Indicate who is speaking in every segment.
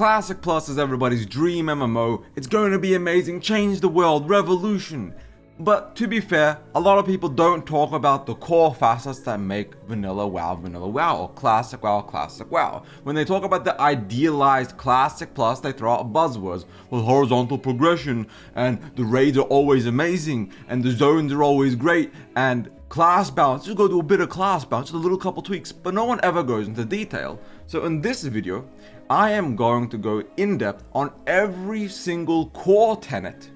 Speaker 1: Classic Plus is everybody's dream MMO. It's going to be amazing, change the world, revolution. But to be fair, a lot of people don't talk about the core facets that make Vanilla WoW, or Classic WoW. When they talk about the idealized Classic Plus, they throw out buzzwords. Well, horizontal progression, and the raids are always amazing, and the zones are always great, and class balance, just go do a bit of class balance, just a little couple tweaks, but no one ever goes into detail. So in this video, I am going to go in depth on every single core tenet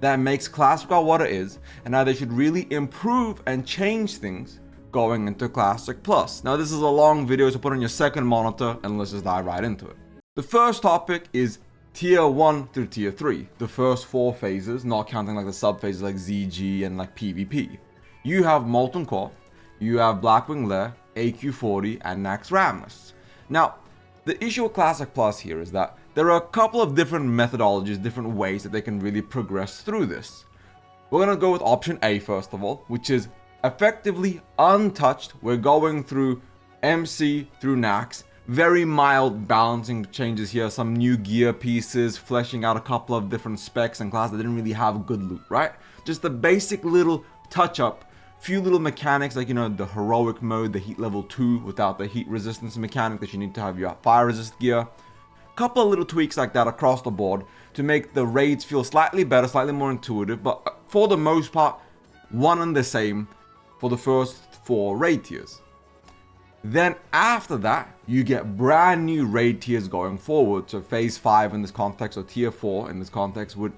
Speaker 1: that makes Classic WoW what it is, and how they should really improve and change things going into Classic Plus. Now this is a long video, so put on your second monitor and let's just dive right into it. The first topic is Tier 1 through Tier 3, the first 4 phases, not counting like the sub phases like ZG and like PvP. You have Molten Core, you have Blackwing Lair, AQ40, and Naxxramas. Now, the issue with Classic Plus here is that there are a couple of different methodologies, different ways that they can really progress through this. We're going to go with option A first of all, which is effectively untouched. We're going through MC through Nax, very mild balancing changes here, some new gear pieces, fleshing out a couple of different specs and classes that didn't really have good loot, right? Just the basic little touch up, few little mechanics like, you know, the heroic mode, the heat level 2 without the heat resistance mechanic that you need to have your fire resist gear. Couple of little tweaks like that across the board to make the raids feel slightly better, slightly more intuitive, but for the most part, one and the same for the first 4 raid tiers. Then after that, you get brand new raid tiers going forward. So phase 5 in this context, or tier 4 in this context would,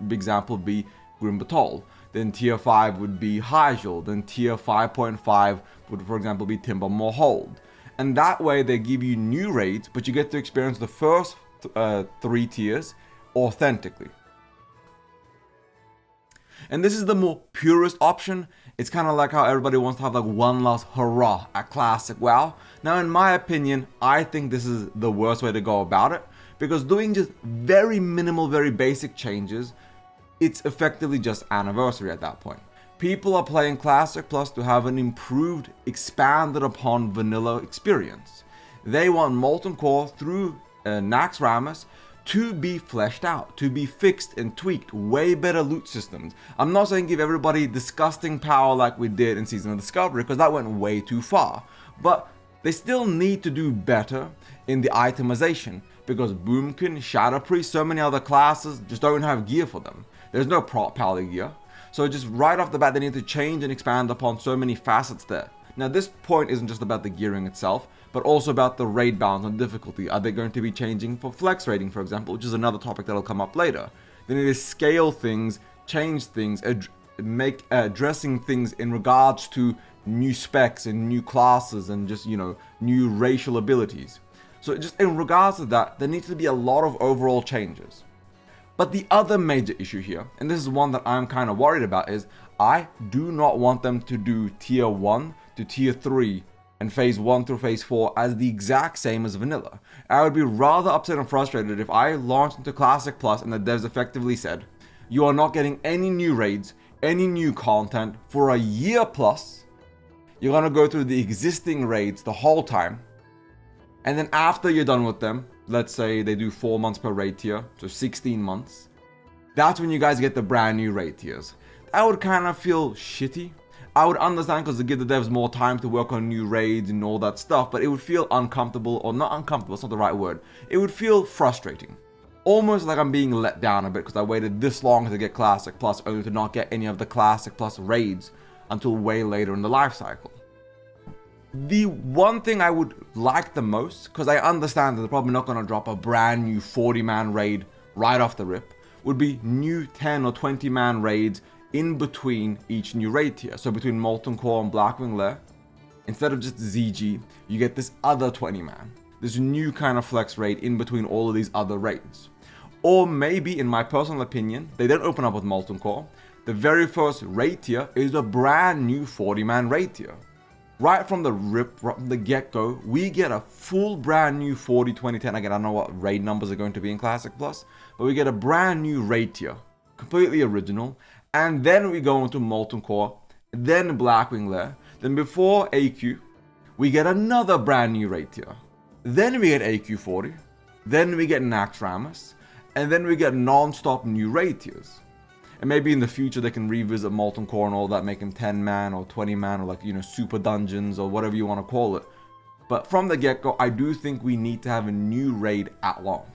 Speaker 1: big example, be Grim Batol. Then tier 5 would be Hyjal. Then tier 5.5 would, for example, be Timbermoor Hold. And that way they give you new raids, but you get to experience the first 3 tiers authentically. And this is the more purest option. It's kind of like how everybody wants to have like one last hurrah at Classic WoW. Now in my opinion, I think this is the worst way to go about it, because doing just very minimal, very basic changes, it's effectively just anniversary at that point. People are playing Classic Plus to have an improved, expanded upon vanilla experience. They want Molten Core through Naxxramas to be fleshed out, to be fixed and tweaked, way better loot systems. I'm not saying give everybody disgusting power like we did in Season of Discovery, because that went way too far. But they still need to do better in the itemization, because Boomkin, Shadow Priest, so many other classes just don't have gear for them. There's no prop power gear. So just right off the bat, they need to change and expand upon so many facets there. Now this point isn't just about the gearing itself, but also about the raid balance and difficulty. Are they going to be changing for flex raiding, for example, which is another topic that'll come up later. They need to scale things, change things, addressing things in regards to new specs and new classes and just, you know, new racial abilities. So just in regards to that, there needs to be a lot of overall changes. But the other major issue here, and this is one that I'm kind of worried about, is I do not want them to do tier 1 to tier 3 and phase 1 through phase 4 as the exact same as vanilla. I would be rather upset and frustrated if I launched into Classic Plus and the devs effectively said, you are not getting any new raids, any new content for a year plus. You're going to go through the existing raids the whole time. And then after you're done with them, let's say they do 4 months per raid tier, so 16 months. That's when you guys get the brand new raid tiers. That would kind of feel shitty. I would understand because it gives the devs more time to work on new raids and all that stuff, but it would feel uncomfortable, or not uncomfortable, it's not the right word. It would feel frustrating. Almost like I'm being let down a bit because I waited this long to get Classic Plus only to not get any of the Classic Plus raids until way later in the life cycle. The one thing I would like the most, because I understand that they're probably not going to drop a brand new 40-man raid right off the rip, would be new 10 or 20-man raids in between each new raid tier. So between Molten Core and Blackwing Lair, instead of just ZG, you get this other 20-man. This new kind of flex raid in between all of these other raids. Or maybe, in my personal opinion, they don't open up with Molten Core. The very first raid tier is a brand new 40-man raid tier. Right from the rip, from the get-go, we get a full brand new 40, 20, 10. Again, I don't know what raid numbers are going to be in Classic Plus, but we get a brand new raid tier, completely original. And then we go into Molten Core, then Blackwing Lair. Then before AQ, we get another brand new raid tier. Then we get AQ40. then we get Naxxramas, and then we get non-stop new raid tiers. And maybe in the future they can revisit Molten Core and all that, make him 10-man or 20-man or like, you know, super dungeons or whatever you want to call it. But from the get-go, I do think we need to have a new raid at launch.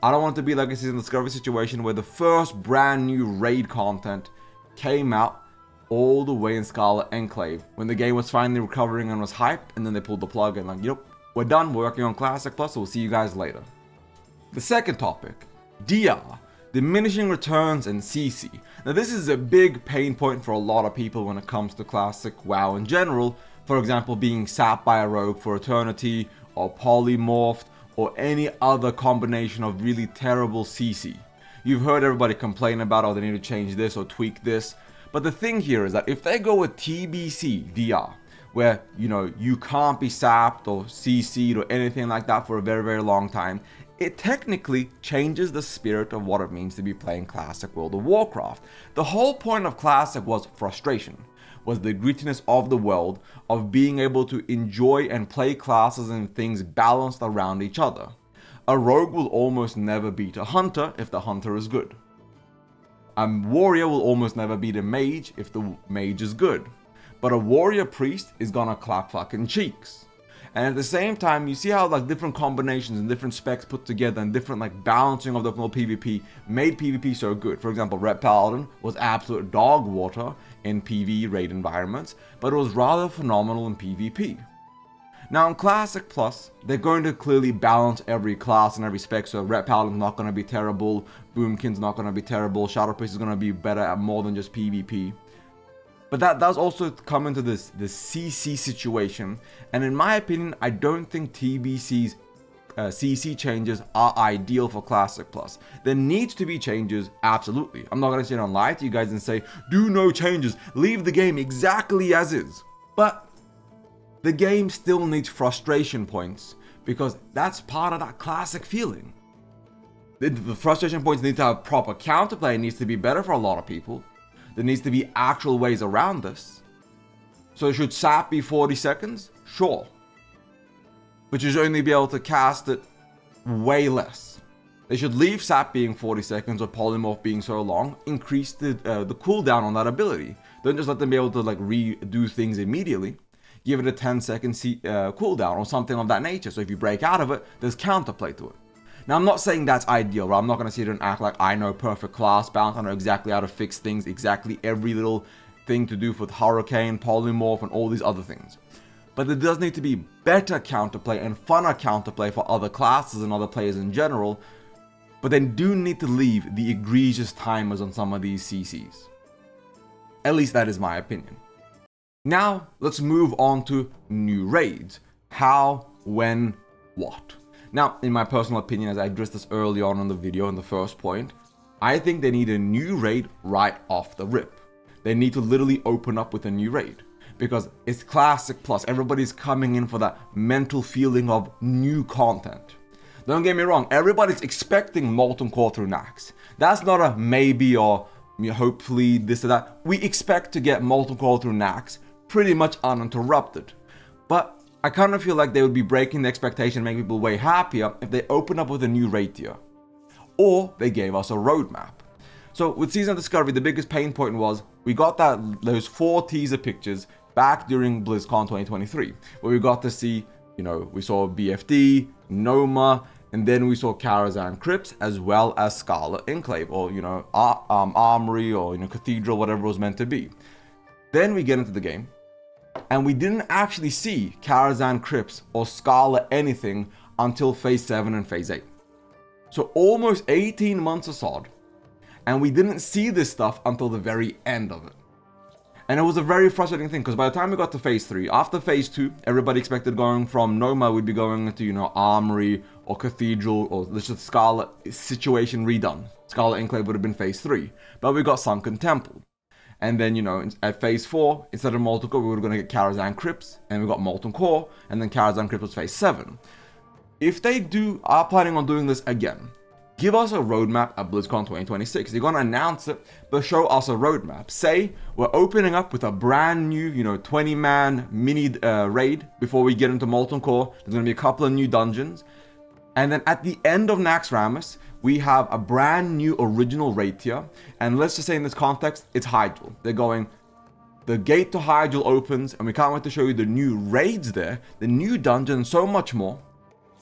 Speaker 1: I don't want it to be like a Season Discovery situation where the first brand new raid content came out all the way in Scarlet Enclave when the game was finally recovering and was hyped, and then they pulled the plug and like, yep, we're done, we're working on Classic Plus, so we'll see you guys later. The second topic, DR, Diminishing Returns and CC. Now this is a big pain point for a lot of people when it comes to Classic WoW in general. For example, being sapped by a rogue for eternity, or polymorphed, or any other combination of really terrible CC. You've heard everybody complain about, oh, they need to change this or tweak this. But the thing here is that if they go with TBC DR, where, you know, you can't be sapped or CC'd or anything like that for a very, very long time, it technically changes the spirit of what it means to be playing Classic World of Warcraft. The whole point of Classic was frustration, was the grittiness of the world, of being able to enjoy and play classes and things balanced around each other. A rogue will almost never beat a hunter if the hunter is good. A warrior will almost never beat a mage if the mage is good. But a warrior priest is gonna clap fucking cheeks. And at the same time, you see how like different combinations and different specs put together and different like balancing of the PvP made PvP so good. For example, Red Paladin was absolute dog water in PvE raid environments, but it was rather phenomenal in PvP. Now in Classic Plus, they're going to clearly balance every class and every spec, so Red Paladin's not going to be terrible, Boomkin's not going to be terrible, Shadow Priest is going to be better at more than just PvP. But that does also come into this CC situation, and in my opinion, I don't think TBC's CC changes are ideal for Classic Plus. There needs to be changes, absolutely. I'm not going to sit and lie to you guys and say, do no changes, leave the game exactly as is. But the game still needs frustration points, because that's part of that classic feeling. The frustration points need to have proper counterplay, it needs to be better for a lot of people. There needs to be actual ways around this. So should sap be 40 seconds? Sure. But you should only be able to cast it way less. They should leave sap being 40 seconds or polymorph being so long, increase the cooldown on that ability. Don't just let them be able to like redo things immediately. Give it a 10-second cooldown or something of that nature. So if you break out of it, there's counterplay to it. Now, I'm not saying that's ideal, right? I'm not going to sit here and act like I know perfect class balance. I know exactly how to fix things, exactly every little thing to do with Hurricane, Polymorph, and all these other things. But there does need to be better counterplay and funner counterplay for other classes and other players in general. But they do need to leave the egregious timers on some of these CCs. At least that is my opinion. Now, let's move on to new raids. How, when, what? Now, in my personal opinion, as I addressed this early on in the video in the first point, I think they need a new raid right off the rip. They need to literally open up with a new raid. Because it's Classic Plus, everybody's coming in for that mental feeling of new content. Don't get me wrong, everybody's expecting Molten Core through Naxx. That's not a maybe or hopefully this or that. We expect to get Molten Core through Naxx pretty much uninterrupted. But I kind of feel like they would be breaking the expectation, making people way happier if they open up with a new raid tier. Or they gave us a roadmap. So with Season Discovery, the biggest pain point was we got those 4 teaser pictures back during BlizzCon 2023, where we got to see, we saw BFD, Noma, and then we saw Karazhan Crypts, as well as Scarlet Enclave, or, Armory, or, Cathedral, whatever it was meant to be. Then we get into the game, and we didn't actually see Karazhan Crypts or Scarlet anything until Phase 7 and Phase 8. So almost 18 months of sod, and we didn't see this stuff until the very end of it. And it was a very frustrating thing, because by the time we got to Phase 3, after Phase 2, everybody expected going from Noma, we'd be going into, Armory, or Cathedral, or let's just Scarlet situation redone. Scarlet Enclave would have been Phase 3, but we got Sunken Temple. And then, at Phase 4, instead of Molten Core, we were going to get Karazhan Crypts, and we got Molten Core, and then Karazhan Crypts was Phase 7. If they are planning on doing this again, give us a roadmap at BlizzCon 2026. They're going to announce it, but show us a roadmap. Say, we're opening up with a brand new, 20-man mini raid before we get into Molten Core. There's going to be a couple of new dungeons. And then at the end of Naxxramas, we have a brand new original raid tier. And let's just say in this context, it's Hyjal. They're going, the gate to Hyjal opens, and we can't wait to show you the new raids there, the new dungeon, and so much more.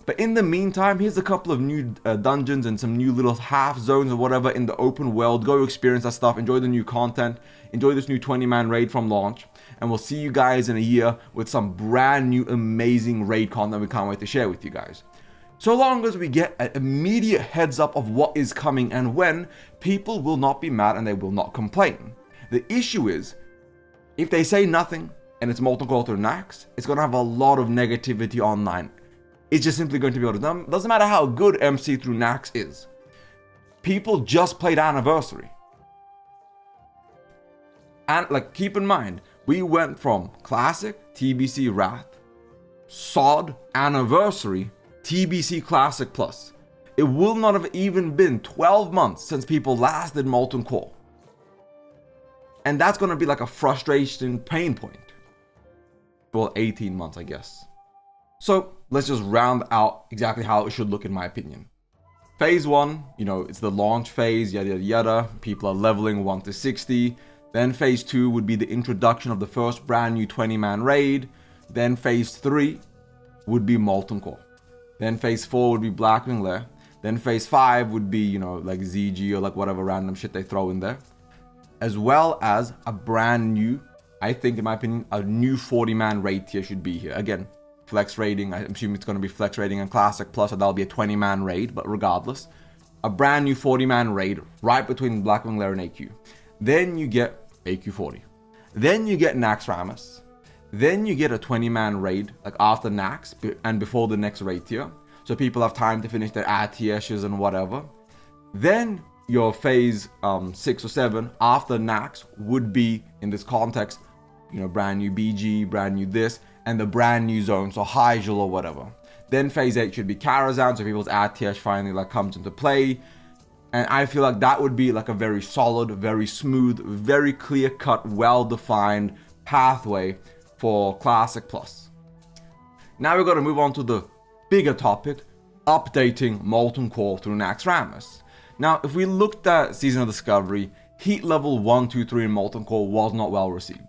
Speaker 1: But in the meantime, here's a couple of new dungeons and some new little half zones or whatever in the open world. Go experience that stuff, enjoy the new content, enjoy this new 20-man raid from launch. And we'll see you guys in a year with some brand new amazing raid content we can't wait to share with you guys. So long as we get an immediate heads up of what is coming and when, people will not be mad and they will not complain. The issue is, if they say nothing and it's Molten Core through Naxx, it's going to have a lot of negativity online. It's just simply going to be able to, doesn't matter how good MC through Naxx is. People just played Anniversary. And like, keep in mind, we went from Classic, TBC Wrath, SOD, Anniversary, TBC Classic Plus. It will not have even been 12 months since people last did Molten Core. And that's going to be like a frustration pain point. Well, 18 months, I guess. So let's just round out exactly how it should look in my opinion. Phase 1, it's the launch phase, yada yada yada. People are leveling 1 to 60. Then phase 2 would be the introduction of the first brand new 20-man raid. Then phase 3 would be Molten Core. Then phase 4 would be Blackwing Lair. Then phase 5 would be, like ZG or like whatever random shit they throw in there. As well as a brand new, I think in my opinion, a new 40-man raid tier should be here. Again, flex raiding, I'm assuming it's going to be flex raiding and Classic Plus, so that'll be a 20-man raid, but regardless. A brand new 40-man raid right between Blackwing Lair and AQ. Then you get AQ40. Then you get Naxxramas. Then you get a 20-man raid, like after Naxx and before the next raid tier. So people have time to finish their ATS's and whatever. Then your phase 6 or 7 after Naxx would be, in this context, brand new BG, brand new this, and the brand new zone, so Hyjal or whatever. Then phase 8 should be Karazhan, so people's ATS finally like comes into play. And I feel like that would be like a very solid, very smooth, very clear-cut, well-defined pathway for Classic Plus. Now we're going to move on to the bigger topic, updating Molten Core through Naxxramas. Now, if we looked at Season of Discovery, Heat level 1, 2, 3 in Molten Core was not well received.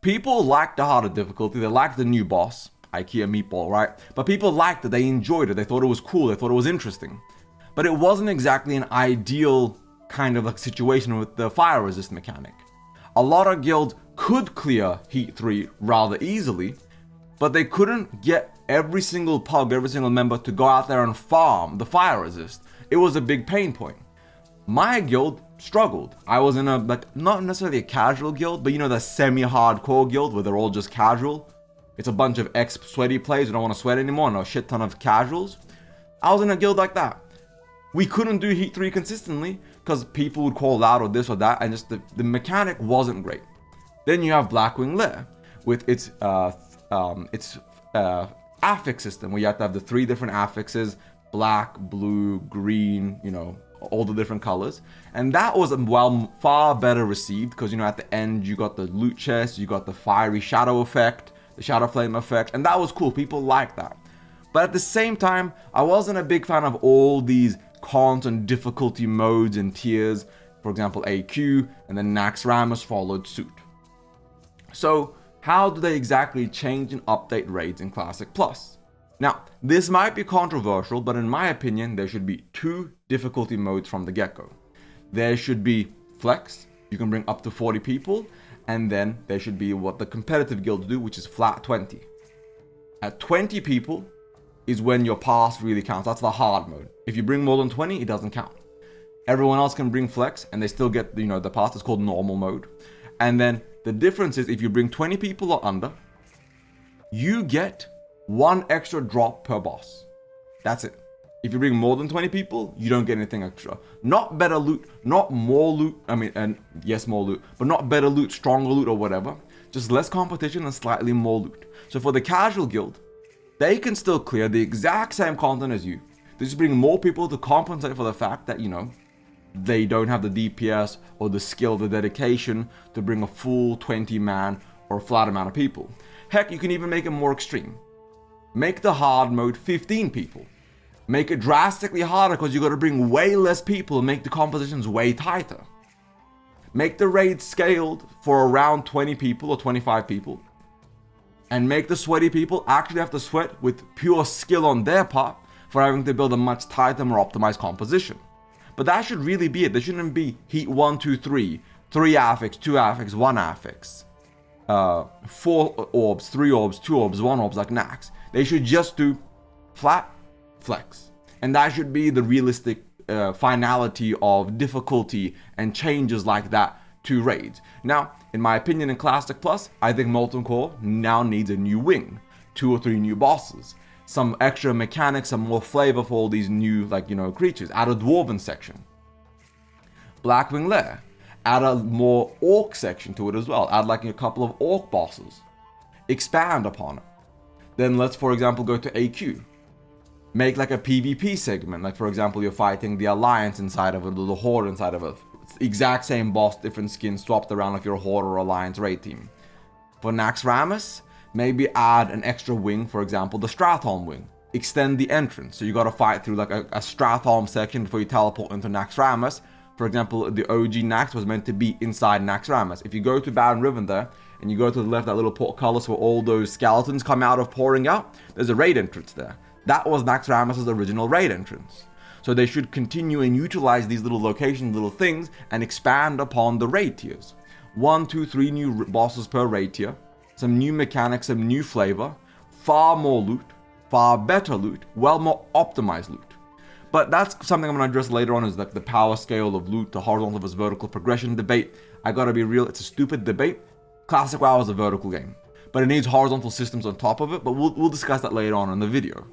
Speaker 1: People liked the harder difficulty, they liked the new boss, IKEA Meatball, right? But people liked it, they enjoyed it, they thought it was cool, they thought it was interesting. But it wasn't exactly an ideal kind of like situation with the fire resist mechanic. A lot of guilds could clear Heat 3 rather easily, but they couldn't get every single pug, every single member to go out there and farm the fire resist. It was a big pain point. My guild struggled. I was in a, not necessarily a casual guild, but the semi-hardcore guild where they're all just casual. It's a bunch of ex-sweaty players who don't want to sweat anymore and a shit ton of casuals. I was in a guild like that. We couldn't do Heat 3 consistently because people would call out or this or that, and just the mechanic wasn't great. Then you have Blackwing Lair with its affix system where you have to have the 3 different affixes, black, blue, green, all the different colors. And that was far better received because, at the end you got the loot chest, you got the fiery shadow effect, the shadow flame effect, and that was cool. People liked that. But at the same time, I wasn't a big fan of all these cons and difficulty modes and tiers. For example, AQ, and then Naxxramas followed suit. So how do they exactly change and update raids in Classic Plus? Now, this might be controversial, but in my opinion, there should be 2 difficulty modes from the get-go. There should be Flex, you can bring up to 40 people, and then there should be what the competitive guilds do, which is flat 20. At 20 people is when your pass really counts. That's the hard mode. If you bring more than 20, it doesn't count. Everyone else can bring Flex, and they still get, the pass. It's called normal mode. And then the difference is if you bring 20 people or under, you get 1 extra drop per boss. That's it. If you bring more than 20 people, you don't get anything extra. Not better loot, not more loot, and yes, more loot, but not better loot, stronger loot or whatever. Just less competition and slightly more loot. So for the casual guild, they can still clear the exact same content as you. They just bring more people to compensate for the fact that, they don't have the DPS or the skill, the dedication to bring a full 20-man or a flat amount of people. Heck, you can even make it more extreme. Make the hard mode 15 people. Make it drastically harder because you got to bring way less people and make the compositions way tighter. Make the raid scaled for around 20 people or 25 people. And make the sweaty people actually have to sweat with pure skill on their part for having to build a much tighter, more optimized composition. But that should really be it. There shouldn't be heat 1, 2, 3, 3 affix, 2 affix, 1 affix, 4 orbs, 3 orbs, 2 orbs, 1 orbs like Nax. They should just do flat, flex. And that should be the realistic finality of difficulty and changes like that to raids. Now, in my opinion, in Classic Plus, I think Molten Core now needs a new wing, 2 or 3 new bosses, some extra mechanics, some more flavor for all these new, creatures. Add a Dwarven section. Blackwing Lair. Add a more Orc section to it as well. Add a couple of Orc bosses. Expand upon it. Then let's, for example, go to AQ. Make a PvP segment. For example, you're fighting the Alliance inside of it, the Horde inside of it. Exact same boss, different skins swapped around if you're a Horde or Alliance raid team. For Naxxramas, maybe add an extra wing, for example, the Stratholm wing. Extend the entrance, so you gotta fight through a Stratholm section before you teleport into Naxxramas. For example, the OG Nax was meant to be inside Naxxramas. If you go to Baron Riven there, and you go to the left, that little portcullis where all those skeletons come out of pouring out, there's a raid entrance there. That was Naxxramas' original raid entrance. So they should continue and utilize these little locations, little things, and expand upon the raid tiers. 1, 2, 3 new bosses per raid tier, some new mechanics, some new flavor, far more loot, far better loot, well more optimized loot. But that's something I'm going to address later on, is the power scale of loot, the horizontal versus vertical progression debate. I gotta be real, it's a stupid debate. Classic WoW is a vertical game, but it needs horizontal systems on top of it, but we'll discuss that later on in the video.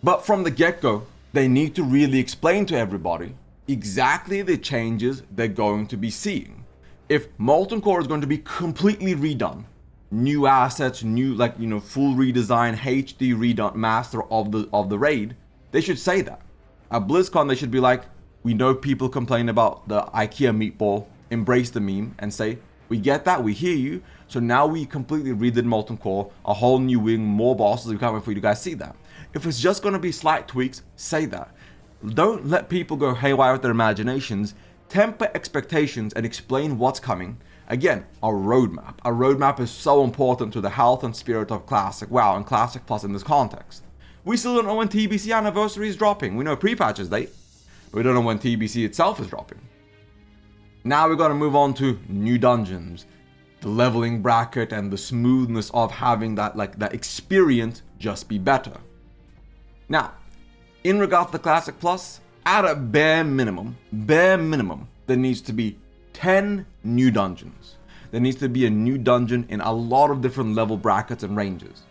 Speaker 1: But from the get-go, they need to really explain to everybody exactly the changes they're going to be seeing. If Molten Core is going to be completely redone, new assets, new full redesign, HD redone, master of the raid, they should say that. At BlizzCon, they should be like, we know people complain about the IKEA meatball, embrace the meme and say, we get that, we hear you, so now we completely redid Molten Core, a whole new wing, more bosses, we can't wait for you to guys see that. If it's just going to be slight tweaks, say that. Don't let people go haywire with their imaginations. Temper expectations and explain what's coming. Again, a roadmap. A roadmap is so important to the health and spirit of Classic WoW and Classic Plus in this context. We still don't know when TBC Anniversary is dropping. We know pre-patches date, but we don't know when TBC itself is dropping. Now we're going to move on to new dungeons, the leveling bracket, and the smoothness of having that that experience just be better. Now, in regards to the Classic Plus, at a bare minimum, there needs to be 10 new dungeons. There needs to be a new dungeon in a lot of different level brackets and ranges.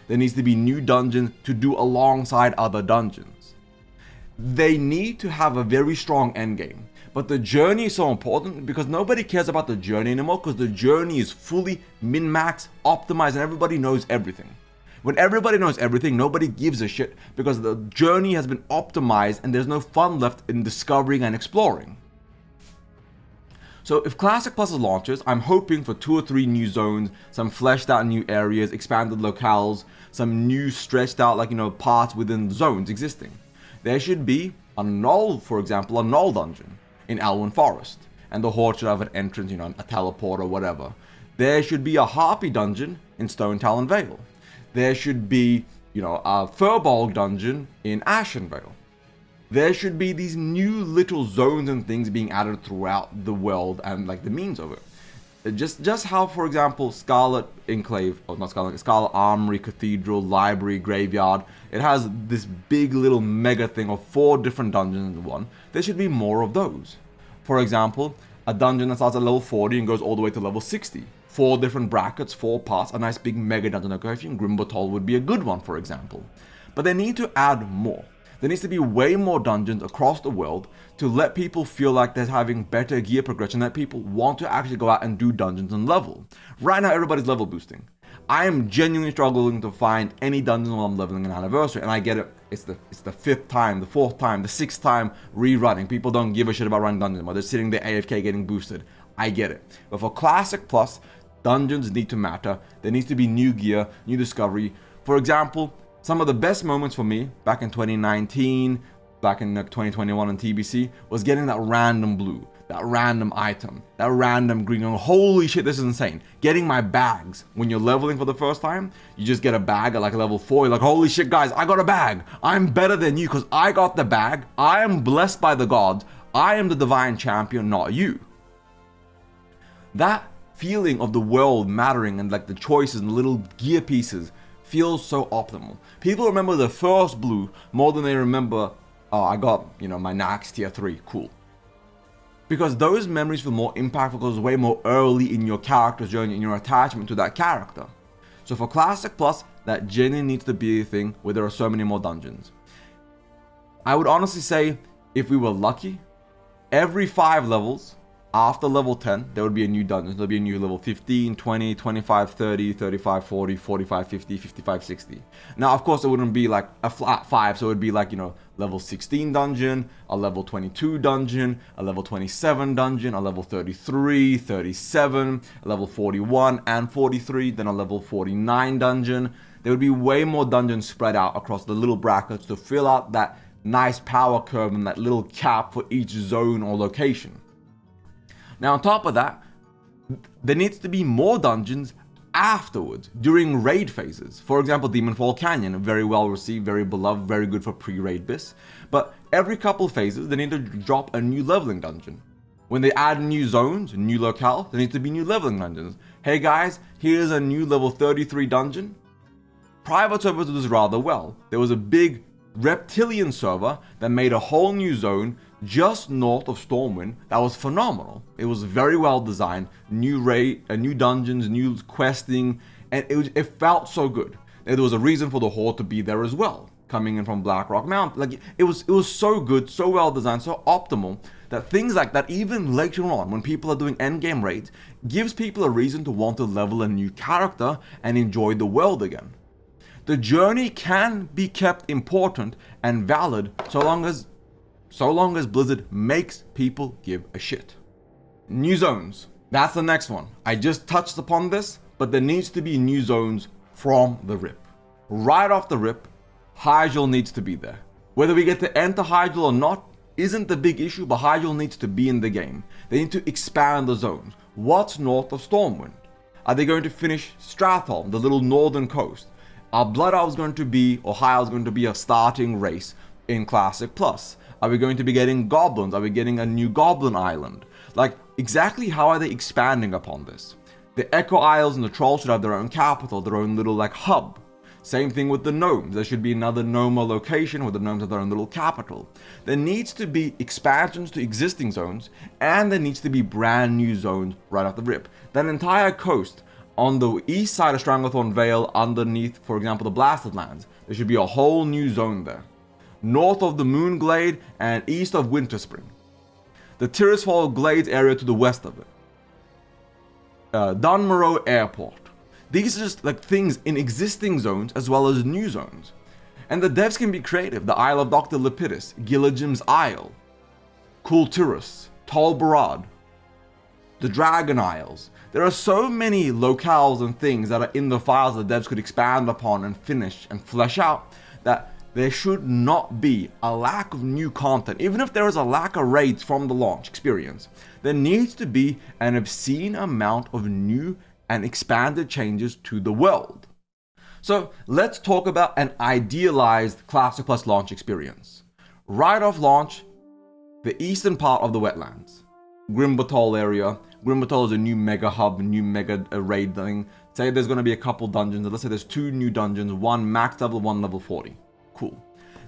Speaker 1: There needs to be new dungeons to do alongside other dungeons. They need to have a very strong endgame. But the journey is so important because nobody cares about the journey anymore, because the journey is fully min-max, optimized, and everybody knows everything. When everybody knows everything, nobody gives a shit because the journey has been optimized and there's no fun left in discovering and exploring. So if Classic Plus launches, I'm hoping for 2 or 3 new zones, some fleshed out new areas, expanded locales, some new stretched out parts within zones existing. There should be a Null, for example, a Null dungeon in Elwyn Forest, and the Horde should have an entrance, a teleport or whatever. There should be a Harpy dungeon in Stone Talon Vale. There should be, a Furbolg dungeon in Ashenvale. There should be these new little zones and things being added throughout the world and the means of it. Just how, for example, Scarlet Enclave, or not Scarlet, Scarlet Armory, Cathedral, Library, Graveyard, it has this big little mega thing of 4 different dungeons in one. There should be more of those. For example, a dungeon that starts at level 40 and goes all the way to level 60. 4 different brackets, 4 parts, a nice big mega dungeon location. Grimbertoll would be a good one, for example. But they need to add more. There needs to be way more dungeons across the world to let people feel like they're having better gear progression, that people want to actually go out and do dungeons and level. Right now, everybody's level boosting. I am genuinely struggling to find any dungeon while I'm leveling an anniversary, and I get it. It's the 5th time, the 4th time, the 6th time rerunning. People don't give a shit about running dungeons, but they're sitting there AFK getting boosted. I get it. But for Classic Plus, dungeons need to matter. There needs to be new gear, new discovery. For example, Some of the best moments for me back in 2019, back in 2021 on TBC, was getting that random blue, that random item, that random green. Holy shit, this is insane. Getting my bags. When you're leveling for the first time, you just get a bag at like level 4. You're like, holy shit, guys, I got a bag. I'm better than you because I got the bag. I am blessed by the gods. I am the divine champion, not you. That feeling of the world mattering and like the choices and the little gear pieces feels so optimal. People remember the first blue more than they remember, oh, I got, my Nax tier 3, cool. Because those memories feel more impactful because it's way more early in your character's journey and your attachment to that character. So for Classic Plus, that genuinely needs to be a thing where there are so many more dungeons. I would honestly say, if we were lucky, every 5 levels, after level 10, there would be a new dungeon. There'll be a new level 15, 20, 25, 30, 35, 40, 45, 50, 55, 60. Now, of course, it wouldn't be like a flat 5, so it would be like, level 16 dungeon, a level 22 dungeon, a level 27 dungeon, a level 33, 37, a level 41 and 43, then a level 49 dungeon. There would be way more dungeons spread out across the little brackets to fill out that nice power curve and that little cap for each zone or location. Now, on top of that, there needs to be more dungeons afterwards, during raid phases. For example, Demonfall Canyon, very well received, very beloved, very good for pre-raid bis. But every couple phases, they need to drop a new leveling dungeon. When they add new zones, new locales, there need to be new leveling dungeons. Hey guys, here's a new level 33 dungeon. Private servers do this rather well. There was a big reptilian server that made a whole new zone just north of Stormwind that was phenomenal. It was very well designed, new raid, new dungeons, new questing, and it felt so good. There was a reason for the Horde to be there as well, coming in from Blackrock Mountain. Like it was so good, so well designed, so optimal that things like that, even later on when people are doing endgame raids, gives people a reason to want to level a new character and enjoy the world again. The journey can be kept important and valid so long as Blizzard makes people give a shit. New zones. That's the next one. I just touched upon this, but there needs to be new zones from the rip. Right off the rip, Hyjal needs to be there. Whether we get to enter Hyjal or not isn't the big issue, but Hyjal needs to be in the game. They need to expand the zones. What's north of Stormwind? Are they going to finish Stratholme, the little northern coast? Are Blood Elves going to be, or High Elves going to be a starting race in Classic Plus? Are we going to be getting goblins? Are we getting a new goblin island? Like, exactly how are they expanding upon this? The Echo Isles and the Trolls should have their own capital, their own little hub. Same thing with the Gnomes. There should be another Gnoma location where the Gnomes have their own little capital. There needs to be expansions to existing zones, and there needs to be brand new zones right off the rip. That entire coast on the east side of Stranglethorn Vale, underneath, for example, the Blasted Lands, there should be a whole new zone there. North of the Moonglade and east of Winterspring. The Tirisfal Glades area to the west of it. Dunmorrow Airport. These are just things in existing zones as well as new zones. And the devs can be creative. The Isle of Dr. Lepidus, Gilligam's Isle, Kulturus, Tol Barad, the Dragon Isles. There are so many locales and things that are in the files that devs could expand upon and finish and flesh out that there should not be a lack of new content. Even if there is a lack of raids from the launch experience, there needs to be an obscene amount of new and expanded changes to the world. So let's talk about an idealized Classic Plus launch experience. Right off launch, the eastern part of the wetlands, Grimbatol area. Grimbatol is a new mega hub, new mega raid thing. Say there's going to be a couple dungeons. Let's say there's 2 new dungeons, one max level, one level 40. Cool.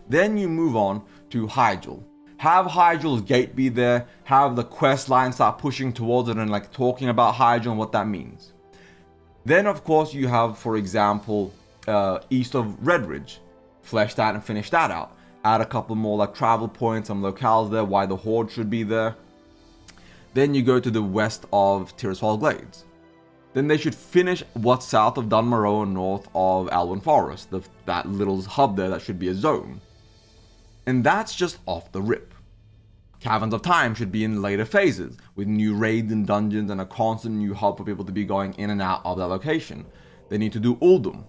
Speaker 1: Then you move on to Hyjal. Have Hyjal's gate be there. Have the quest line start pushing towards it and talking about Hyjal and what that means. Then of course you have, for example, east of Redridge. Flesh that and finish that out. Add a couple more travel points, some locales there, why the Horde should be there. Then you go to the west of Tirisfal Glades. Then they should finish what's south of Dunmorrow and north of Alwyn Forest, that little hub there that should be a zone. And that's just off the rip. Caverns of Time should be in later phases, with new raids and dungeons and a constant new hub for people to be going in and out of that location. They need to do Uldum.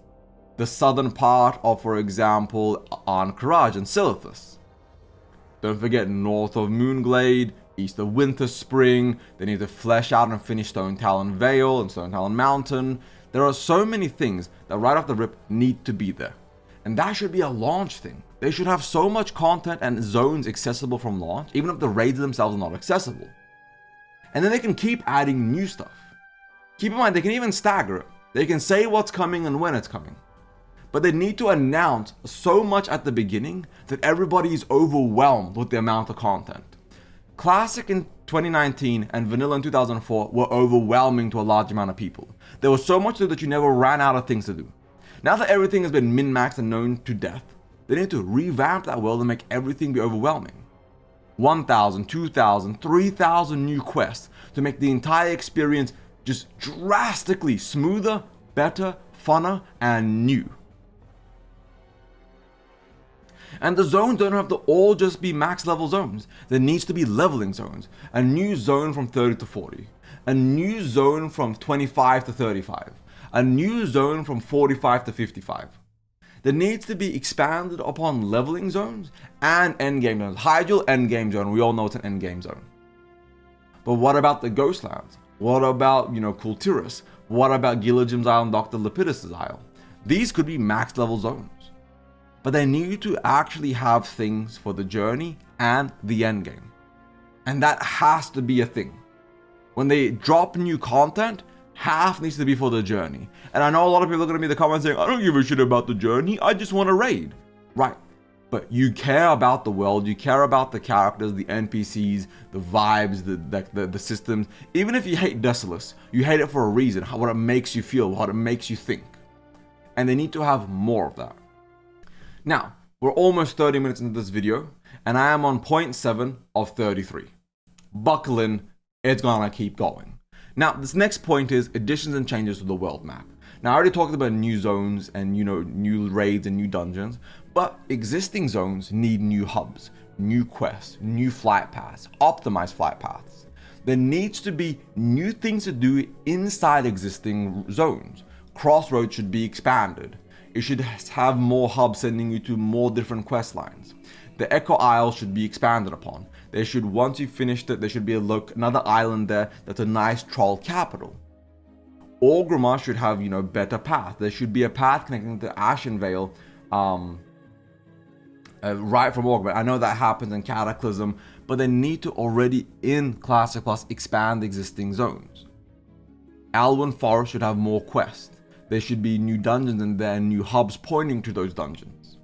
Speaker 1: the southern part of, for example, Anchorage and Silithus. Don't forget north of Moonglade, east of Winter Spring. They need to flesh out and finish Stone Talon Vale and Stone Talon Mountain. There are so many things that right off the rip need to be there. And that should be a launch thing. They should have so much content and zones accessible from launch, even if the raids themselves are not accessible. And then they can keep adding new stuff. Keep in mind, they can even stagger it. They can say what's coming and when it's coming. But they need to announce so much at the beginning that everybody is overwhelmed with the amount of content. Classic in 2019 and Vanilla in 2004 were overwhelming to a large amount of people. There was so much to do that you never ran out of things to do. Now that everything has been min-maxed and known to death, they need to revamp that world and make everything be overwhelming. 1,000, 2,000, 3,000 new quests to make the entire experience just drastically smoother, better, funner, and new. And the zones don't have to all just be max level zones. There needs to be leveling zones. A new zone from 30 to 40. A new zone from 25 to 35. A new zone from 45 to 55. There needs to be expanded upon leveling zones and endgame zones. Hydrael endgame zone, we all know it's an endgame zone. But what about the Ghostlands? What about, Kultiris? What about Gilligam's Isle and Dr. Lepidus' Isle? These could be max level zones. But they need to actually have things for the journey and the endgame. And that has to be a thing. When they drop new content, half needs to be for the journey. And I know a lot of people are going to be in the comments saying, I don't give a shit about the journey, I just want to raid. Right. But you care about the world, you care about the characters, the NPCs, the vibes, the systems. Even if you hate Desolus, you hate it for a reason, what it makes you feel, what it makes you think. And they need to have more of that. Now, we're almost 30 minutes into this video, and I am on 0.7 of 33. Buckle in, it's gonna keep going. Now, this next point is additions and changes to the world map. Now, I already talked about new zones and, new raids and new dungeons, but existing zones need new hubs, new quests, new flight paths, optimized flight paths. There needs to be new things to do inside existing zones. Crossroads should be expanded. It should have more hubs sending you to more different quest lines. The Echo Isle should be expanded upon. There should, once you've finished it, there should be another island there that's a nice troll capital. Orgrimmar should have, better path. There should be a path connecting to Ashenvale right from Orgrimmar. I know that happens in Cataclysm, but they need to already in Classic Plus expand existing zones. Alwyn Forest should have more quests. There should be new dungeons and then new hubs pointing to those dungeons.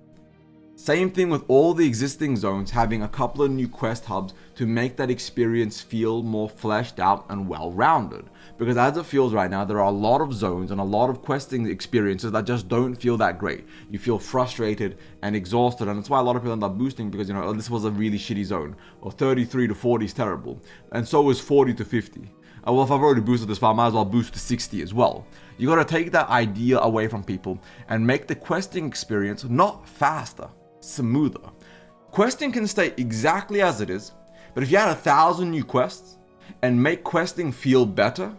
Speaker 1: Same thing with all the existing zones having a couple of new quest hubs to make that experience feel more fleshed out and well-rounded. Because as it feels right now, there are a lot of zones and a lot of questing experiences that just don't feel that great. You feel frustrated and exhausted, and that's why a lot of people end up boosting because, oh, this was a really shitty zone. Or 33 to 40 is terrible. And so is 40 to 50. Well, if I've already boosted this far, I might as well boost to 60 as well. You gotta take that idea away from people and make the questing experience not faster, smoother. Questing can stay exactly as it is, but if you add 1,000 new quests and make questing feel better,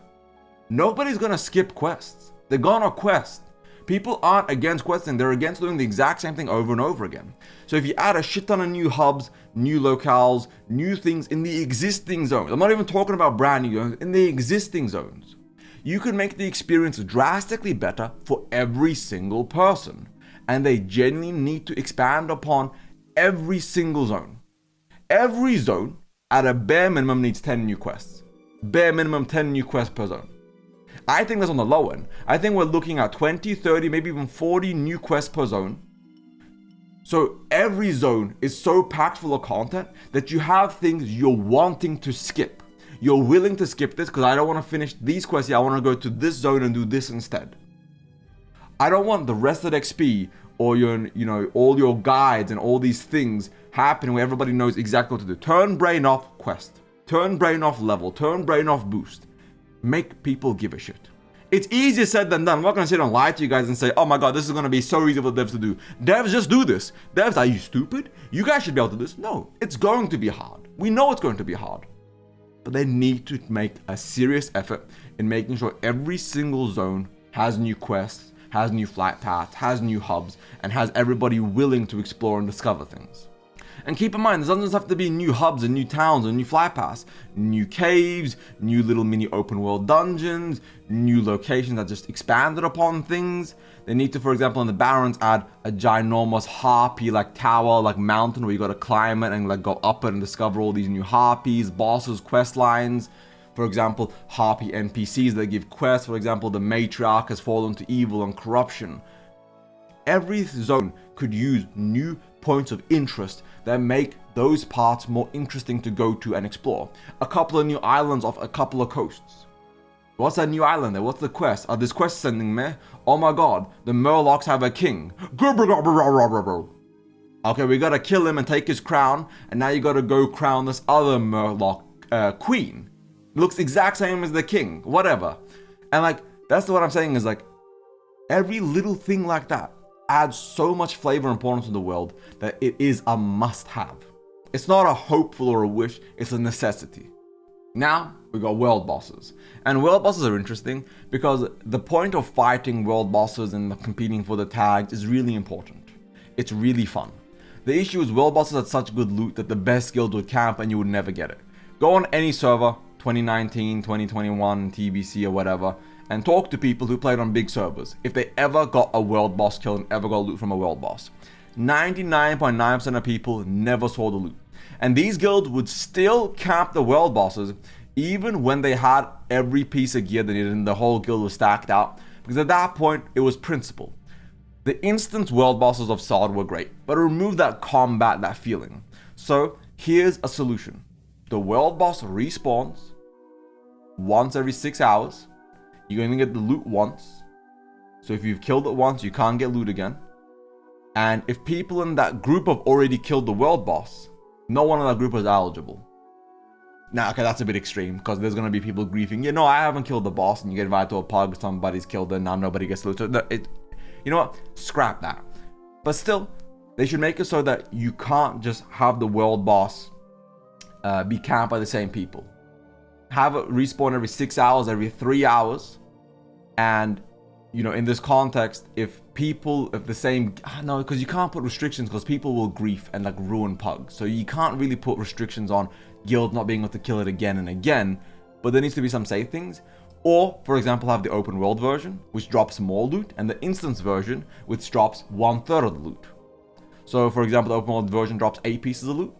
Speaker 1: nobody's gonna skip quests. They're gonna quest. People aren't against questing, they're against doing the exact same thing over and over again. So if you add a shit ton of new hubs, new locales, new things in the existing zones, I'm not even talking about brand new zones, in the existing zones, you can make the experience drastically better for every single person. And they genuinely need to expand upon every single zone. Every zone, at a bare minimum, needs 10 new quests. Bare minimum 10 new quests per zone. I think that's on the low end. I think we're looking at 20, 30, maybe even 40 new quests per zone. So every zone is so packed full of content that you have things you're wanting to skip. You're willing to skip this because I don't want to finish these quests yet. I want to go to this zone and do this instead. I don't want the RestedXP or all your guides and all these things happening where everybody knows exactly what to do. Turn brain off quest. Turn brain off level. Turn brain off boost. Make people give a shit. It's easier said than done. I'm not going to sit and lie to you guys and say, oh my god, this is going to be so easy for devs to do. Devs, just do this. Devs, are you stupid? You guys should be able to do this. No, it's going to be hard. We know it's going to be hard. But they need to make a serious effort in making sure every single zone has new quests, has new flight paths, has new hubs, and has everybody willing to explore and discover things. And keep in mind, there doesn't just have to be new hubs and new towns and new flight paths, new caves, new little mini open world dungeons, new locations that just expanded upon things. They need to, for example, in the Barrens, add a ginormous harpy like tower, like mountain where you gotta climb it and like go up it and discover all these new harpies, bosses, quest lines. For example, harpy NPCs that give quests. For example, the matriarch has fallen to evil and corruption. Every zone could use new points of interest that make those parts more interesting to go to and explore. A couple of new islands off a couple of coasts. What's that new island there? What's the quest? Are this quest sending me? Oh my god, the Murlocs have a king. Okay, we gotta kill him and take his crown, and now you gotta go crown this other Murloc queen. Looks exact same as the king, whatever. And like, that's what I'm saying is like, every little thing like that adds so much flavor and importance to the world that it is a must-have. It's not a hopeful or a wish, it's a necessity. Now, we got world bosses. And world bosses are interesting because the point of fighting world bosses and competing for the tags is really important. It's really fun. The issue is world bosses had such good loot that the best guild would camp and you would never get it. Go on any server, 2019, 2021, TBC or whatever, and talk to people who played on big servers if they ever got a world boss kill and ever got loot from a world boss. 99.9% of people never saw the loot. And these guilds would still camp the world bosses even when they had every piece of gear they needed and the whole guild was stacked out, because at that point it was principle. The instant world bosses of SOD were great, but remove that combat, that feeling. So here's a solution. The world boss respawns once every 6 hours. You're going to get the loot once. So if you've killed it once, you can't get loot again. And if people in that group have already killed the world boss, no one in that group is eligible. Now, okay, that's a bit extreme because there's going to be people griefing. You know, I haven't killed the boss, and you get invited to a pub, somebody's killed it, now nobody gets loot. So you know what? Scrap that. But still, they should make it so that you can't just have the world boss be camped by the same people. Have it respawn every 6 hours, every 3 hours. And, you know, in this context, if the same, no, because you can't put restrictions because people will grief and like ruin pugs. So you can't really put restrictions on guilds not being able to kill it again and again. But there needs to be some safe things. Or, for example, have the open world version, which drops more loot, and the instance version, which drops 1/3 of the loot. So, for example, the open world version drops 8 pieces of loot.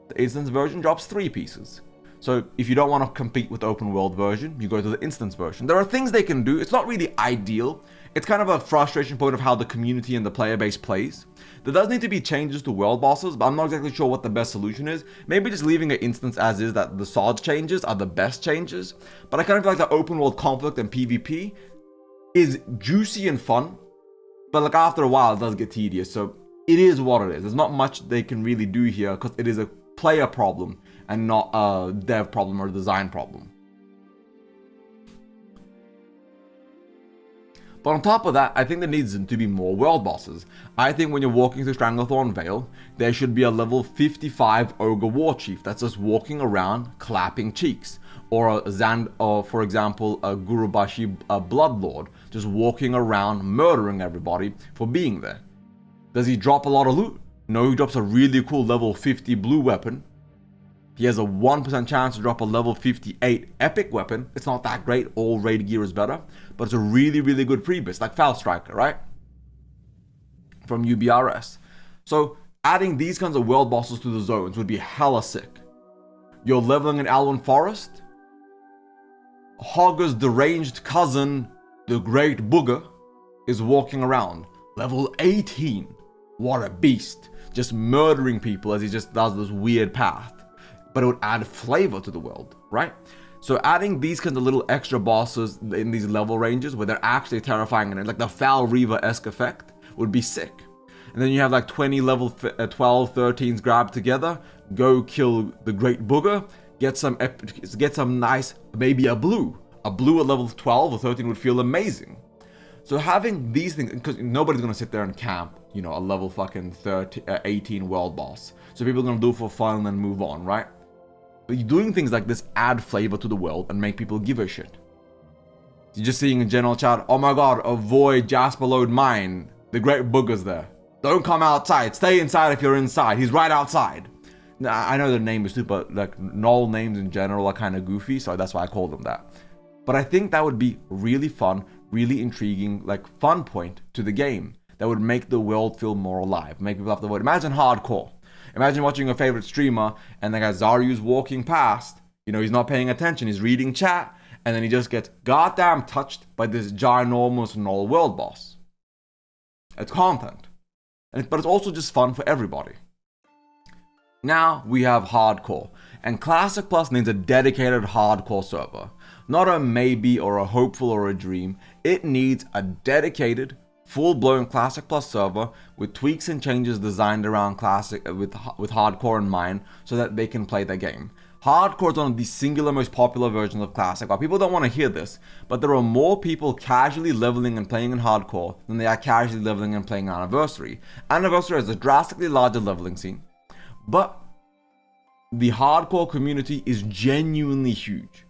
Speaker 1: The instance version drops 3 pieces. So if you don't want to compete with the open world version, you go to the instance version. There are things they can do. It's not really ideal. It's kind of a frustration point of how the community and the player base plays. There does need to be changes to world bosses, but I'm not exactly sure what the best solution is. Maybe just leaving an instance as is, that the SOD changes are the best changes. But I kind of feel like the open world conflict and PvP is juicy and fun, but like after a while it does get tedious. So it is what it is. There's not much they can really do here because it is a player problem and not a dev problem or design problem. But on top of that, I think there needs to be more world bosses. I think when you're walking through Stranglethorn Vale, there should be a level 55 Ogre War Chief that's just walking around clapping cheeks. Or for example, a Gurubashi Bloodlord just walking around murdering everybody for being there. Does he drop a lot of loot? No, he drops a really cool level 50 blue weapon. He has a 1% chance to drop a level 58 epic weapon. It's not that great, all raid gear is better, but it's a really, really good freebase, like Foul Striker, right? From UBRS. So adding these kinds of world bosses to the zones would be hella sick. You're leveling in Alwyn Forest. Hogger's deranged cousin, the Great Booger, is walking around. Level 18. What a beast. Just murdering people as he just does this weird path. But it would add flavor to the world, right? So adding these kinds of little extra bosses in these level ranges where they're actually terrifying and like the Foul Reaver-esque effect would be sick. And then you have like 20 level 12, 13s grabbed together, go kill the Great Booger, get some nice, maybe a blue. A blue at level 12 or 13 would feel amazing. So having these things, because nobody's going to sit there and camp, you know, a level fucking 18 world boss. So people are going to do it for fun and then move on, right? But doing things like this add flavor to the world and make people give a shit. You're just seeing in general chat, oh my god, avoid Jasper Load Mine. The great booger's there. Don't come outside. Stay inside if you're inside. He's right outside. Now, I know the name is super, like, null names in general are kind of goofy, so that's why I call them that. But I think that would be really fun, really intriguing, like, fun point to the game that would make the world feel more alive, make people have to vote. Imagine hardcore. Imagine watching your favorite streamer and the guy Zaryu's walking past, you know, he's not paying attention, he's reading chat, and then he just gets goddamn touched by this ginormous null world boss. It's content. But it's also just fun for everybody. Now we have hardcore, and Classic Plus needs a dedicated hardcore server. Not a maybe or a hopeful or a dream. It needs a dedicated, full-blown Classic Plus server with tweaks and changes designed around Classic with hardcore in mind so that they can play the game. Hardcore is one of the singular most popular versions of Classic. Well, people don't want to hear this, but there are more people casually leveling and playing in Hardcore than they are casually leveling and playing Anniversary. Anniversary has a drastically larger leveling scene, but the Hardcore community is genuinely huge.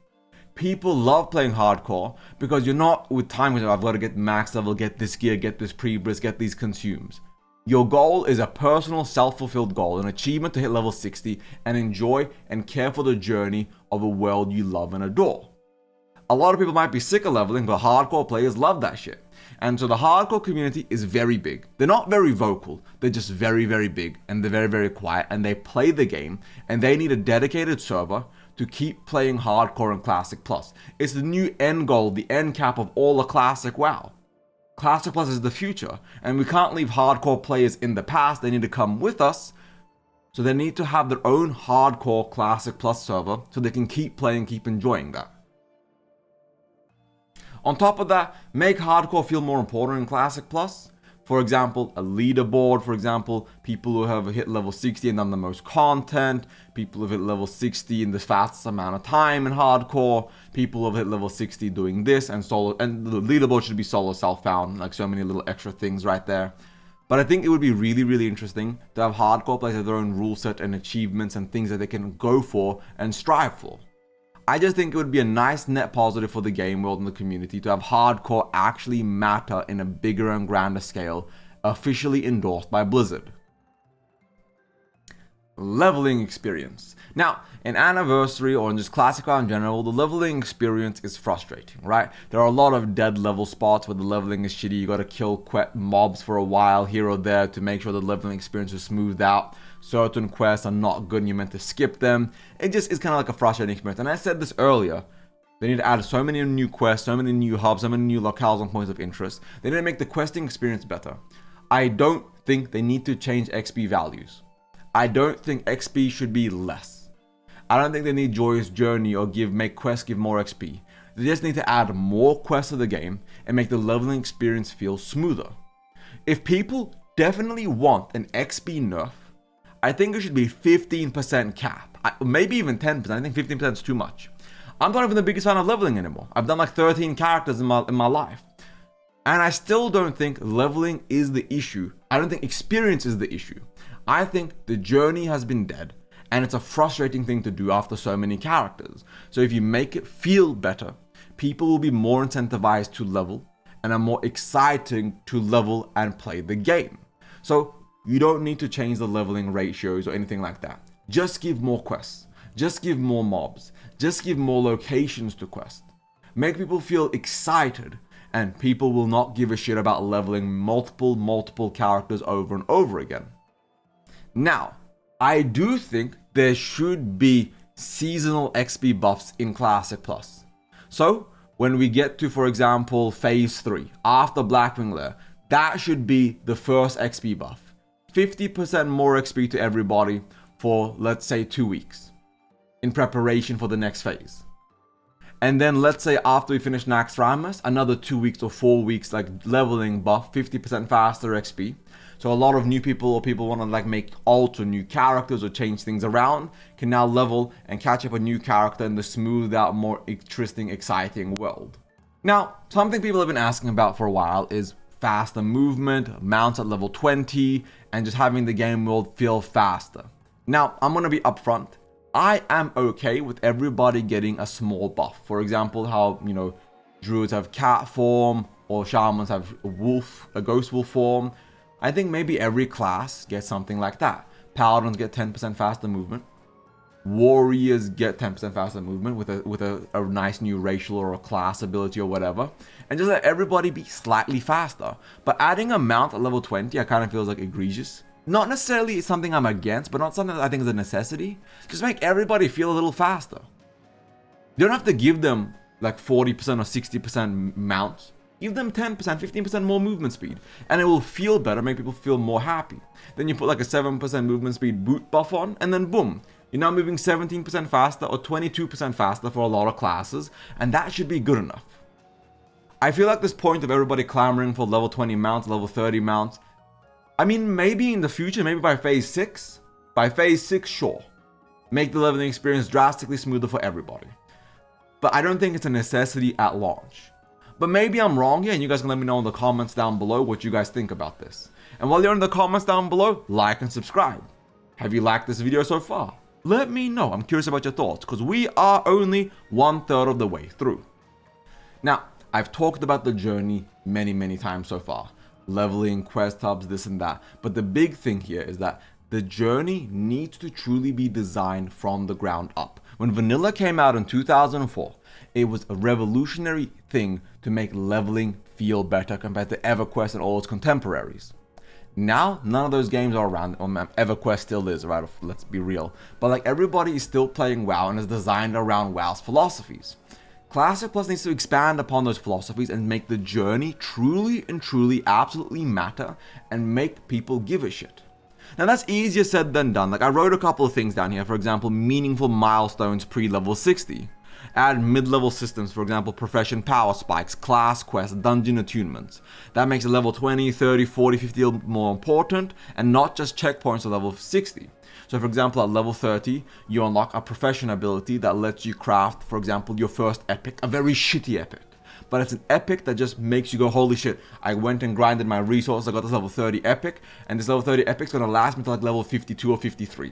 Speaker 1: People love playing Hardcore because you're not with time, I've got to get max level, get this gear, get this pre-bris, get these consumes. Your goal is a personal, self-fulfilled goal, an achievement to hit level 60 and enjoy and care for the journey of a world you love and adore. A lot of people might be sick of leveling, but hardcore players love that shit. And so the hardcore community is very big. They're not very vocal, they're just very, very big, and they're very, very quiet, and they play the game, and they need a dedicated server to keep playing hardcore and Classic Plus. It's the new end goal, the end cap of all the Classic WoW. Classic Plus is the future, and we can't leave hardcore players in the past. They need to come with us, so they need to have their own hardcore Classic Plus server so they can keep playing, keep enjoying that. On top of that, make hardcore feel more important in Classic Plus. For example, a leaderboard, for example, people who have hit level 60 and done the most content, people who have hit level 60 in the fastest amount of time in hardcore, people who have hit level 60 doing this, and solo, and the leaderboard should be solo self-found, like so many little extra things right there. But I think it would be really, really interesting to have hardcore players have their own rule set and achievements and things that they can go for and strive for. I just think it would be a nice net positive for the game world and the community to have hardcore actually matter in a bigger and grander scale, officially endorsed by Blizzard. Leveling experience. Now, in Anniversary or in just Classic WoW in general, the leveling experience is frustrating, right? There are a lot of dead level spots where the leveling is shitty. You gotta kill mobs for a while here or there to make sure the leveling experience is smoothed out. Certain quests are not good and you're meant to skip them. It just is kind of like a frustrating experience. And I said this earlier, they need to add so many new quests, so many new hubs, so many new locales and points of interest. They need to make the questing experience better. I don't think they need to change XP values. I don't think XP should be less. I don't think they need Joyous Journey or make quests give more XP. They just need to add more quests to the game and make the leveling experience feel smoother. If people definitely want an XP nerf, I think it should be 15% cap. Maybe even 10%. I think 15% is too much. I'm not even the biggest fan of leveling anymore. I've done like 13 characters in my life. And I still don't think leveling is the issue. I don't think experience is the issue. I think the journey has been dead. And it's a frustrating thing to do after so many characters. So if you make it feel better, people will be more incentivized to level and are more excited to level and play the game. So you don't need to change the leveling ratios or anything like that. Just give more quests. Just give more mobs. Just give more locations to quest. Make people feel excited, and people will not give a shit about leveling multiple characters over and over again. Now, I do think there should be seasonal XP buffs in Classic Plus. So, when we get to, for example, Phase 3, after Blackwing Lair, that should be the first XP buff. 50% more XP to everybody for, let's say, 2 weeks in preparation for the next phase. And then let's say after we finish Naxxramas, another 2 weeks or 4 weeks like leveling buff, 50% faster XP. So a lot of new people or people want to like make alter new characters or change things around can now level and catch up a new character in the smoothed out, more interesting, exciting world. Now, something people have been asking about for a while is faster movement, mounts at level 20, and just having the game world feel faster. Now, I'm going to be upfront. I am okay with everybody getting a small buff. For example, how, druids have cat form, or shamans have a ghost wolf form. I think maybe every class gets something like that. Paladins get 10% faster movement. Warriors get 10% faster movement with a nice new racial or a class ability or whatever. And just let everybody be slightly faster. But adding a mount at level 20, I kind of feels like egregious. Not necessarily something I'm against, but not something that I think is a necessity. Just make everybody feel a little faster. You don't have to give them like 40% or 60% mounts. Give them 10%, 15% more movement speed, and it will feel better, make people feel more happy. Then you put like a 7% movement speed boot buff on, and then boom, you're now moving 17% faster or 22% faster for a lot of classes, and that should be good enough. I feel like this point of everybody clamoring for level 20 mounts, level 30 mounts, I mean, maybe in the future, maybe by phase 6. By phase 6, sure. Make the leveling experience drastically smoother for everybody. But I don't think it's a necessity at launch. But maybe I'm wrong here, and you guys can let me know in the comments down below what you guys think about this. And while you're in the comments down below, like and subscribe. Have you liked this video so far? Let me know. I'm curious about your thoughts, because we are only 1/3 of the way through. Now, I've talked about the journey many times so far. Leveling, quest hubs, this and that. But the big thing here is that the journey needs to truly be designed from the ground up. When Vanilla came out in 2004, it was a revolutionary thing to make leveling feel better compared to EverQuest and all its contemporaries. Now, none of those games are around. EverQuest still is, right? Let's be real. But like everybody is still playing WoW and is designed around WoW's philosophies. Classic Plus needs to expand upon those philosophies and make the journey truly absolutely matter and make people give a shit. Now that's easier said than done. Like I wrote a couple of things down here. For example, meaningful milestones pre-level 60. Add mid-level systems, for example, profession power spikes, class quests, dungeon attunements. That makes a level 20, 30, 40, 50 more important, and not just checkpoints at level 60. So for example, at level 30, you unlock a profession ability that lets you craft, for example, your first epic, a very shitty epic. But it's an epic that just makes you go, holy shit, I went and grinded my resources, I got this level 30 epic, and this level 30 epic's gonna last me until like level 52 or 53.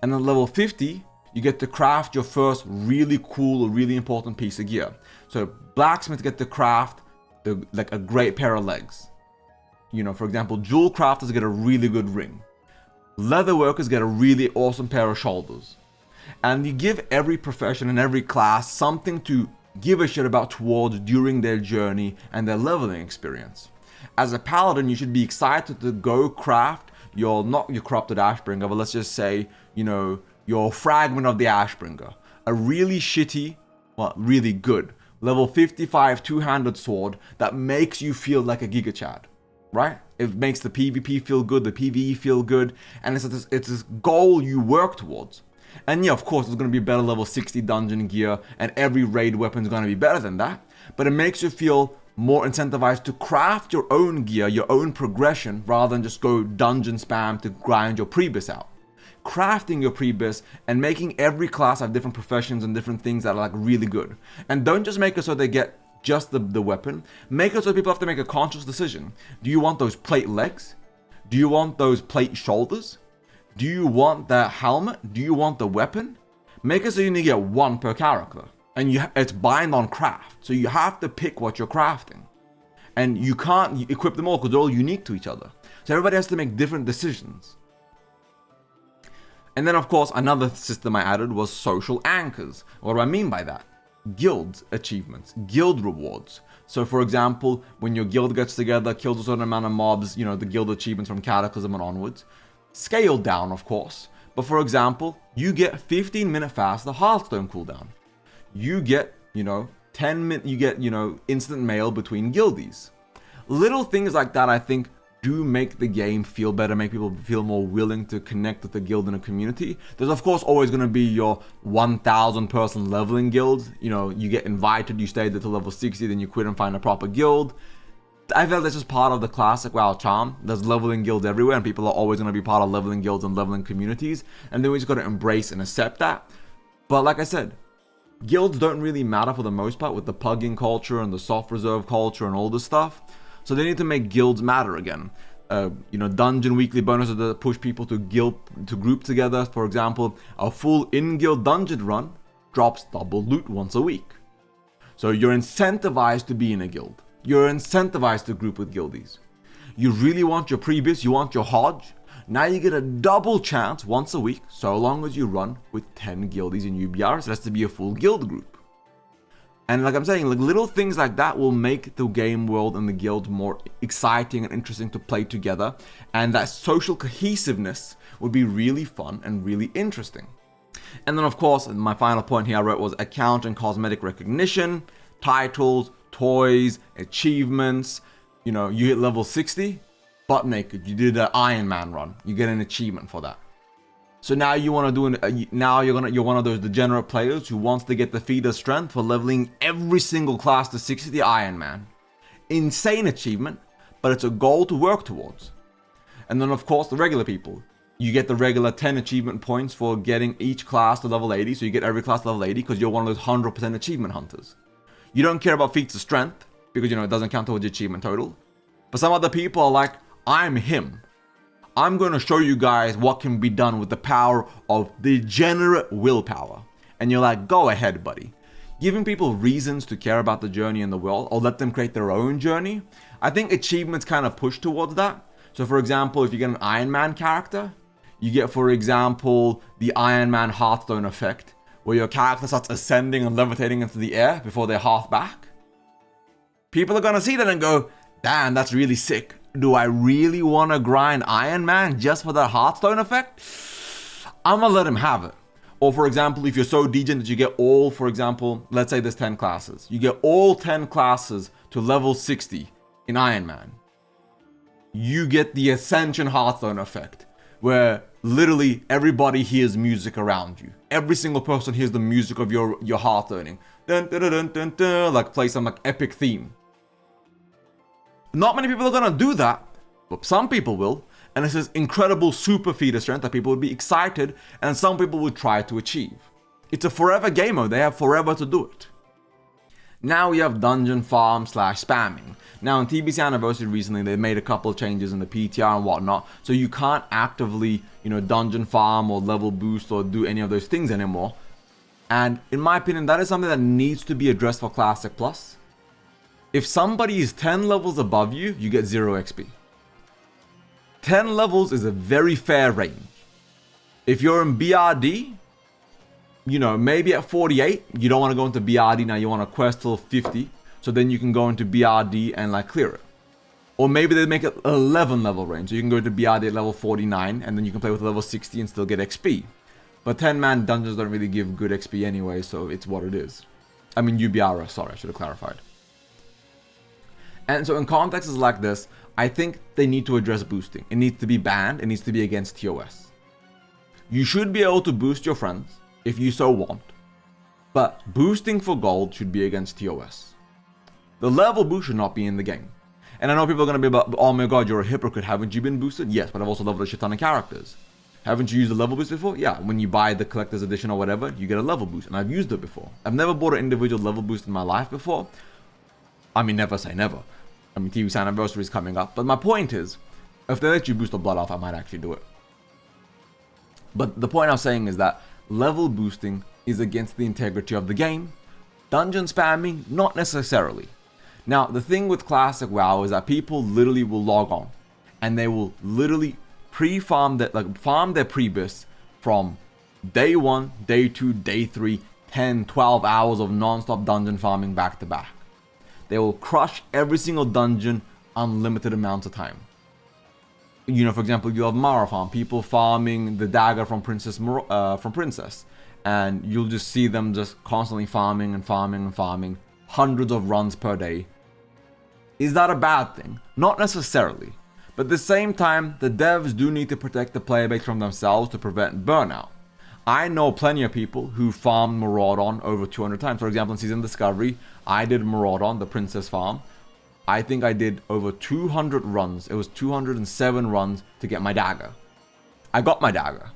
Speaker 1: And then level 50, you get to craft your first really cool or really important piece of gear. So blacksmiths get to craft like a great pair of legs. You know, for example, jewel crafters get a really good ring. Leather workers get a really awesome pair of shoulders. And you give every profession and every class something to give a shit about towards during their journey and their leveling experience. As a paladin, you should be excited to go craft not your corrupted Ashbringer, but let's just say, you know, your fragment of the Ashbringer. A really shitty, well, really good, level 55 two-handed sword that makes you feel like a Giga Chad, right? It makes the PvP feel good, the PvE feel good, and it's this goal you work towards. And yeah, of course, it's going to be better level 60 dungeon gear, and every raid weapon is going to be better than that, but it makes you feel more incentivized to craft your own gear, your own progression, rather than just go dungeon spam to grind your prebis out. Crafting your prebis and making every class have different professions and different things that are like really good. And don't just make it so they get just the weapon. Make it so people have to make a conscious decision. Do you want those plate legs? Do you want those plate shoulders? Do you want the helmet? Do you want the weapon? Make it so you only get one per character. And it's bind on craft. So you have to pick what you're crafting. And you can't equip them all because they're all unique to each other. So everybody has to make different decisions. And then of course another system I added was social anchors. What do I mean by that? Guild achievements, guild rewards. So for example, when your guild gets together, kills a certain amount of mobs, you know, the guild achievements from Cataclysm and onwards. Scaled down, of course. But for example, you get 15-minute faster Hearthstone cooldown. You get, you know, 10-minute, you get, you know, instant mail between guildies. Little things like that, I think, do make the game feel better, make people feel more willing to connect with the guild and a community. There's of course always going to be your 1,000 person leveling guild. You know, you get invited, you stay there to level 60, then you quit and find a proper guild. I feel that's just part of the classic WoW charm. There's leveling guilds everywhere, and people are always going to be part of leveling guilds and leveling communities, and then we just got to embrace and accept that. But like I said, guilds don't really matter for the most part with the pugging culture and the soft reserve culture and all this stuff. So they need to make guilds matter again. You know, dungeon weekly bonuses that push people to group together. For example, a full in-guild dungeon run drops double loot once a week. So you're incentivized to be in a guild. You're incentivized to group with guildies. You really want your Prebis, you want your Hodge. Now you get a double chance once a week, so long as you run with 10 guildies in UBR. So that's to be a full guild group. And like I'm saying, like little things like that will make the game world and the guild more exciting and interesting to play together. And that social cohesiveness would be really fun and really interesting. And then of course, my final point here I wrote was account and cosmetic recognition, titles, toys, achievements. You know, you hit level 60, butt naked. You did an Iron Man run. You get an achievement for that. So now you want to do you're one of those degenerate players who wants to get the feeder strength for leveling every single class to 60 Iron Man. Insane achievement, but it's a goal to work towards. And then of course the regular people. You get the regular 10 achievement points for getting each class to level 80, so you get every class to level 80 because you're one of those 100% achievement hunters. You don't care about feats of strength because, you know, it doesn't count towards your achievement total. But some other people are like, I'm him. I'm going to show you guys what can be done with the power of degenerate willpower. And you're like, go ahead, buddy. Giving people reasons to care about the journey in the world or let them create their own journey. I think achievements kind of push towards that. So for example, if you get an Iron Man character, you get, for example, the Iron Man Hearthstone effect, where your character starts ascending and levitating into the air before they're half back. People are going to see that and go, damn, that's really sick. Do I really want to grind Iron Man just for that Hearthstone effect? I'm going to let him have it. Or for example, if you're so degen that you get all, for example, let's say there's 10 classes. You get all 10 classes to level 60 in Iron Man. You get the Ascension Hearthstone effect, where literally everybody hears music around you. Every single person hears the music of your Hearthstoning. Dun, dun, dun, dun, dun, dun, like play some like epic theme. Not many people are gonna do that, but some people will. And it's this incredible super feeder strength that people would be excited, and some people would try to achieve. It's a forever game mode, they have forever to do it. Now we have dungeon farm / spamming. Now in TBC Anniversary recently, they made a couple of changes in the PTR and whatnot, so you can't actively, you know, dungeon farm or level boost or do any of those things anymore. And in my opinion, that is something that needs to be addressed for Classic Plus. If somebody is 10 levels above you, you get 0 XP. 10 levels is a very fair range. If you're in BRD, you know, maybe at 48, you don't want to go into BRD now, you want to quest till 50, so then you can go into BRD and like clear it. Or maybe they make it 11 level range, so you can go to BRD at level 49, and then you can play with level 60 and still get XP. But 10-man dungeons don't really give good XP anyway, so it's what it is. I mean UBR, sorry, I should have clarified. And so in contexts like this, I think they need to address boosting. It needs to be banned, it needs to be against TOS. You should be able to boost your friends, if you so want, but boosting for gold should be against TOS. The level boost should not be in the game. And I know people are going to be about, oh my god, you're a hypocrite, haven't you been boosted? Yes, but I've also leveled a shit ton of characters. Haven't you used a level boost before? Yeah, when you buy the collector's edition or whatever, you get a level boost, and I've used it before. I've never bought an individual level boost in my life before. I mean, never say never. I mean, TV's Anniversary is coming up, but my point is, if they let you boost the blood off, I might actually do it. But the point I'm saying is that level boosting is against the integrity of the game. Dungeon spamming, not necessarily. Now, the thing with Classic WoW is that people literally will log on, and they will literally farm their prebis from day 1, day 2, day 3, 10, 12 hours of non-stop dungeon farming back to back. They will crush every single dungeon unlimited amounts of time. You know, for example, you have Mara farm, people farming the dagger from Princess, and you'll just see them just constantly farming and farming and farming, hundreds of runs per day. Is that a bad thing? Not necessarily. But at the same time, the devs do need to protect the player base from themselves to prevent burnout. I know plenty of people who farmed Maraudon over 200 times. For example, in Season Discovery, I did Maraudon, the Princess farm. I think I did over 200 runs. It was 207 runs to get my dagger. I got my dagger.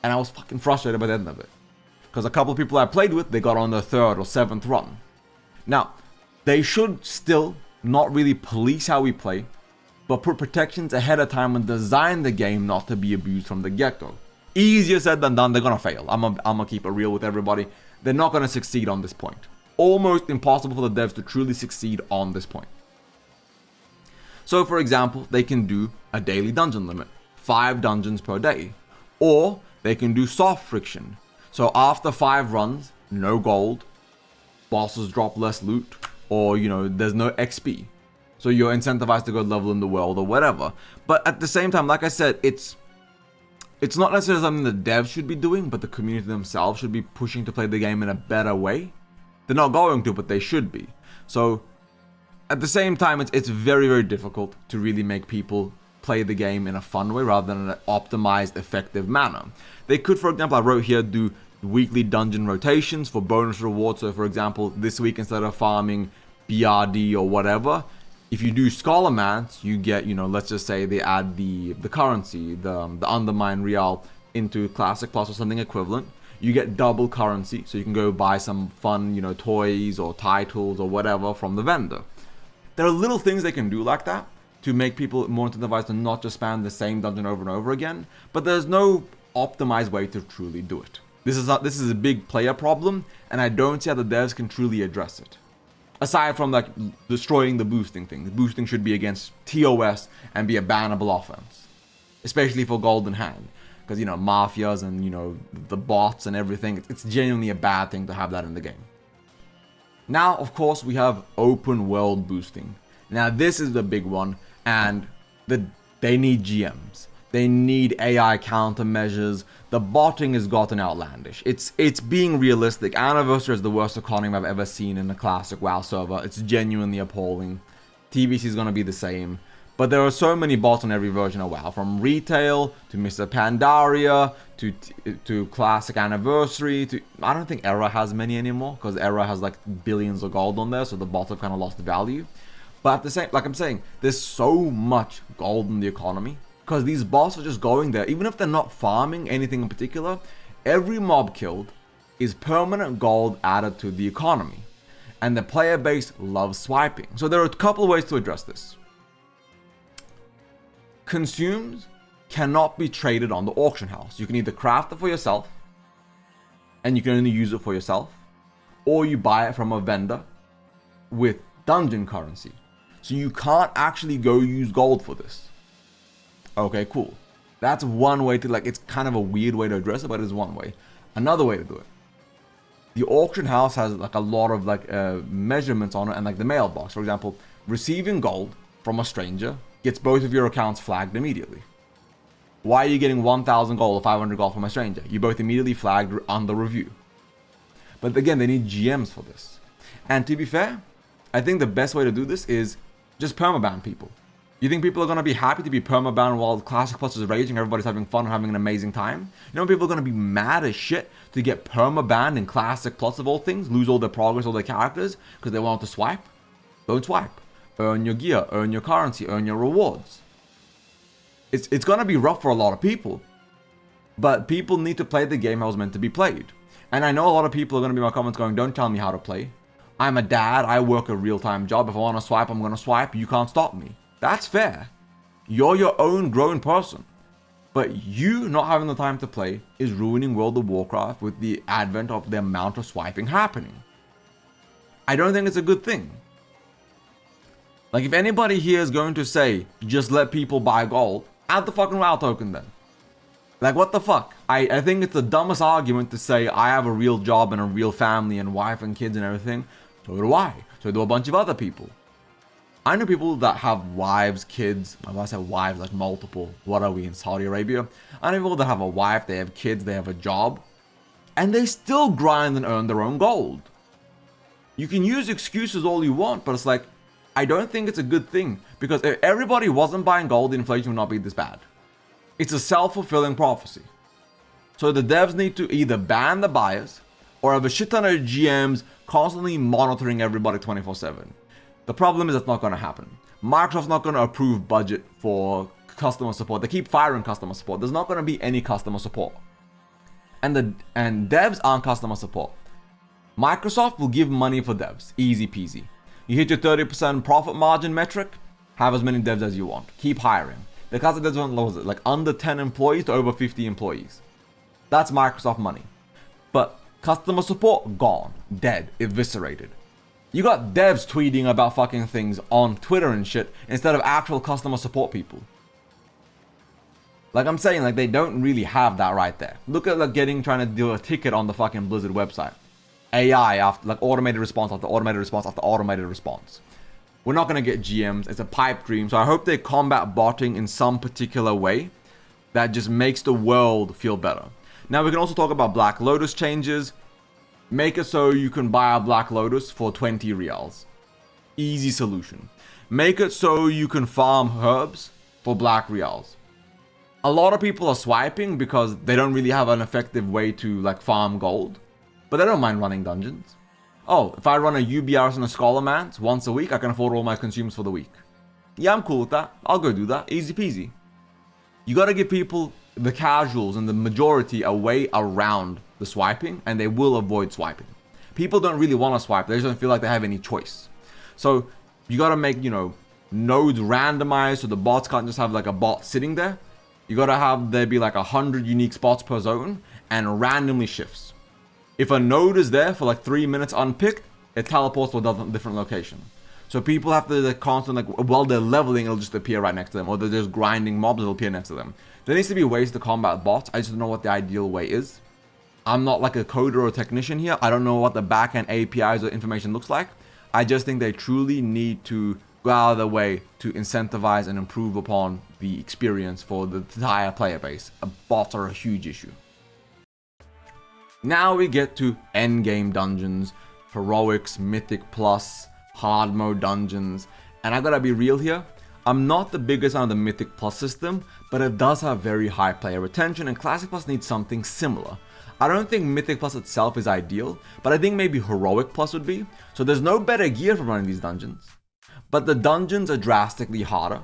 Speaker 1: And I was fucking frustrated by the end of it. Because a couple of people I played with, they got on their 3rd or 7th run. Now, they should still not really police how we play, but put protections ahead of time and design the game not to be abused from the get-go. Easier said than done, they're gonna fail. I'm gonna keep it real with everybody. They're not gonna succeed on this point. almost impossible for the devs to truly succeed on this point. So for example, they can do a daily dungeon limit, 5 dungeons per day, or they can do soft friction. So after 5 runs, no gold, bosses drop less loot, or there's no XP. So you're incentivized to go level in the world or whatever. But at the same time, like I said, it's not necessarily something the devs should be doing, but the community themselves should be pushing to play the game in a better way. They're not going to, but they should be. So at the same time, it's very, very difficult to really make people play the game in a fun way rather than an optimized, effective manner. They could, for example, I wrote here, do weekly dungeon rotations for bonus rewards. So for example, this week instead of farming BRD or whatever, if you do Scholarmance, you get, let's just say they add the currency, the Undermine Real into Classic Plus or something equivalent. You get double currency, so you can go buy some fun, toys or titles or whatever from the vendor. There are little things they can do like that to make people more incentivized to not just spam the same dungeon over and over again, but there's no optimized way to truly do it. This is a big player problem, and I don't see how the devs can truly address it. Aside from like destroying the boosting thing. The boosting should be against TOS and be a bannable offense, especially for Golden Hand, because mafias and the bots and everything. It's genuinely a bad thing to have that in the game. Now, of course, we have open world boosting. Now, this is the big one, and they need GMs. They need AI countermeasures. The botting has gotten outlandish. It's being realistic. Anniversary is the worst economy I've ever seen in a classic WoW server. It's genuinely appalling. TBC is going to be the same. But there are so many bots on every version of WoW, from retail to Mr. Pandaria to classic anniversary to I don't think Era has many anymore, because Era has like billions of gold on there, so the bots have kind of lost value. But at the same, like I'm saying, there's so much gold in the economy because these bots are just going there, even if they're not farming anything in particular. Every mob killed is permanent gold added to the economy, and the player base loves swiping. So there are a couple of ways to address this. Consumes cannot be traded on the auction house. You can either craft it for yourself, and you can only use it for yourself, or you buy it from a vendor with dungeon currency. So you can't actually go use gold for this. Okay, cool. That's one way to, it's kind of a weird way to address it, but it's one way. Another way to do it. The auction house has a lot of measurements on it, and the mailbox. For example, receiving gold from a stranger gets both of your accounts flagged immediately. Why are you getting 1,000 gold or 500 gold from a stranger? You both immediately flagged under review. But again, they need GMs for this. And to be fair, I think the best way to do this is just permaban people. You think people are going to be happy to be permaban while Classic Plus is raging, everybody's having fun and having an amazing time? People are going to be mad as shit to get permabanned in Classic Plus of all things, lose all their progress, all their characters, because they want to swipe? Don't swipe. Earn your gear, earn your currency, earn your rewards. It's going to be rough for a lot of people, but people need to play the game how it's meant to be played. And I know a lot of people are going to be in my comments going, don't tell me how to play. I'm a dad, I work a real-time job. If I want to swipe, I'm going to swipe. You can't stop me. That's fair. You're your own grown person. But you not having the time to play is ruining World of Warcraft with the advent of the amount of swiping happening. I don't think it's a good thing. If anybody here is going to say, just let people buy gold, add the fucking WoW token then. What the fuck? I think it's the dumbest argument to say, I have a real job and a real family and wife and kids and everything. So do I. So do a bunch of other people. I know people that have wives, kids. When I say wives, multiple. What are we, in Saudi Arabia? I know people that have a wife, they have kids, they have a job, and they still grind and earn their own gold. You can use excuses all you want, but it's I don't think it's a good thing, because if everybody wasn't buying gold, the inflation would not be this bad. It's a self-fulfilling prophecy. So the devs need to either ban the buyers or have a shit ton of GMs constantly monitoring everybody 24/7. The problem is that's not going to happen. Microsoft's not going to approve budget for customer support. They keep firing customer support. There's not going to be any customer support. And devs aren't customer support. Microsoft will give money for devs. Easy peasy. You hit your 30% profit margin metric, have as many devs as you want. Keep hiring. The classic devs want, what was it, under 10 employees to over 50 employees. That's Microsoft money. But Customer support, gone, dead, eviscerated. You got devs tweeting about fucking things on Twitter and shit instead of actual customer support people. Like I'm saying, like they don't really have that right there. Look at like trying to do a ticket on the fucking Blizzard website. AI after like automated response after automated response after automated response. We're not gonna get GMs. It's a pipe dream. So I hope they combat botting in some particular way that just makes the world feel better. Now we can also talk about Black Lotus changes. Make it so you can buy a Black Lotus for 20 reals. Easy solution. Make it so you can farm herbs for black reals. A lot of people are swiping because they don't really have an effective way to like farm gold, but they don't mind running dungeons. Oh, if I run a UBRs and a Scholar Mance once a week, I can afford all my consumes for the week. Yeah, I'm cool with that. I'll go do that. Easy peasy. You gotta give people, the casuals and the majority, a way around the swiping, and they will avoid swiping. People don't really want to swipe. They just don't feel like they have any choice. So you gotta make, nodes randomized so the bots can't just have like a bot sitting there. You gotta have there be like 100 unique spots per zone and randomly shifts. If a node is there for like 3 minutes unpicked, it teleports to a different location. So people have to constantly, while they're leveling, it'll just appear right next to them, or they're just grinding mobs, it'll appear next to them. There needs to be ways to combat bots. I just don't know what the ideal way is. I'm not like a coder or a technician here. I don't know what the backend APIs or information looks like. I just think they truly need to go out of their way to incentivize and improve upon the experience for the entire player base. Bots are a huge issue. Now we get to Endgame Dungeons, Heroics, Mythic Plus, Hard Mode Dungeons, and I gotta be real here. I'm not the biggest on the Mythic Plus system, but it does have very high player retention, and Classic Plus needs something similar. I don't think Mythic Plus itself is ideal, but I think maybe Heroic Plus would be. So there's no better gear for running these dungeons. But the dungeons are drastically harder,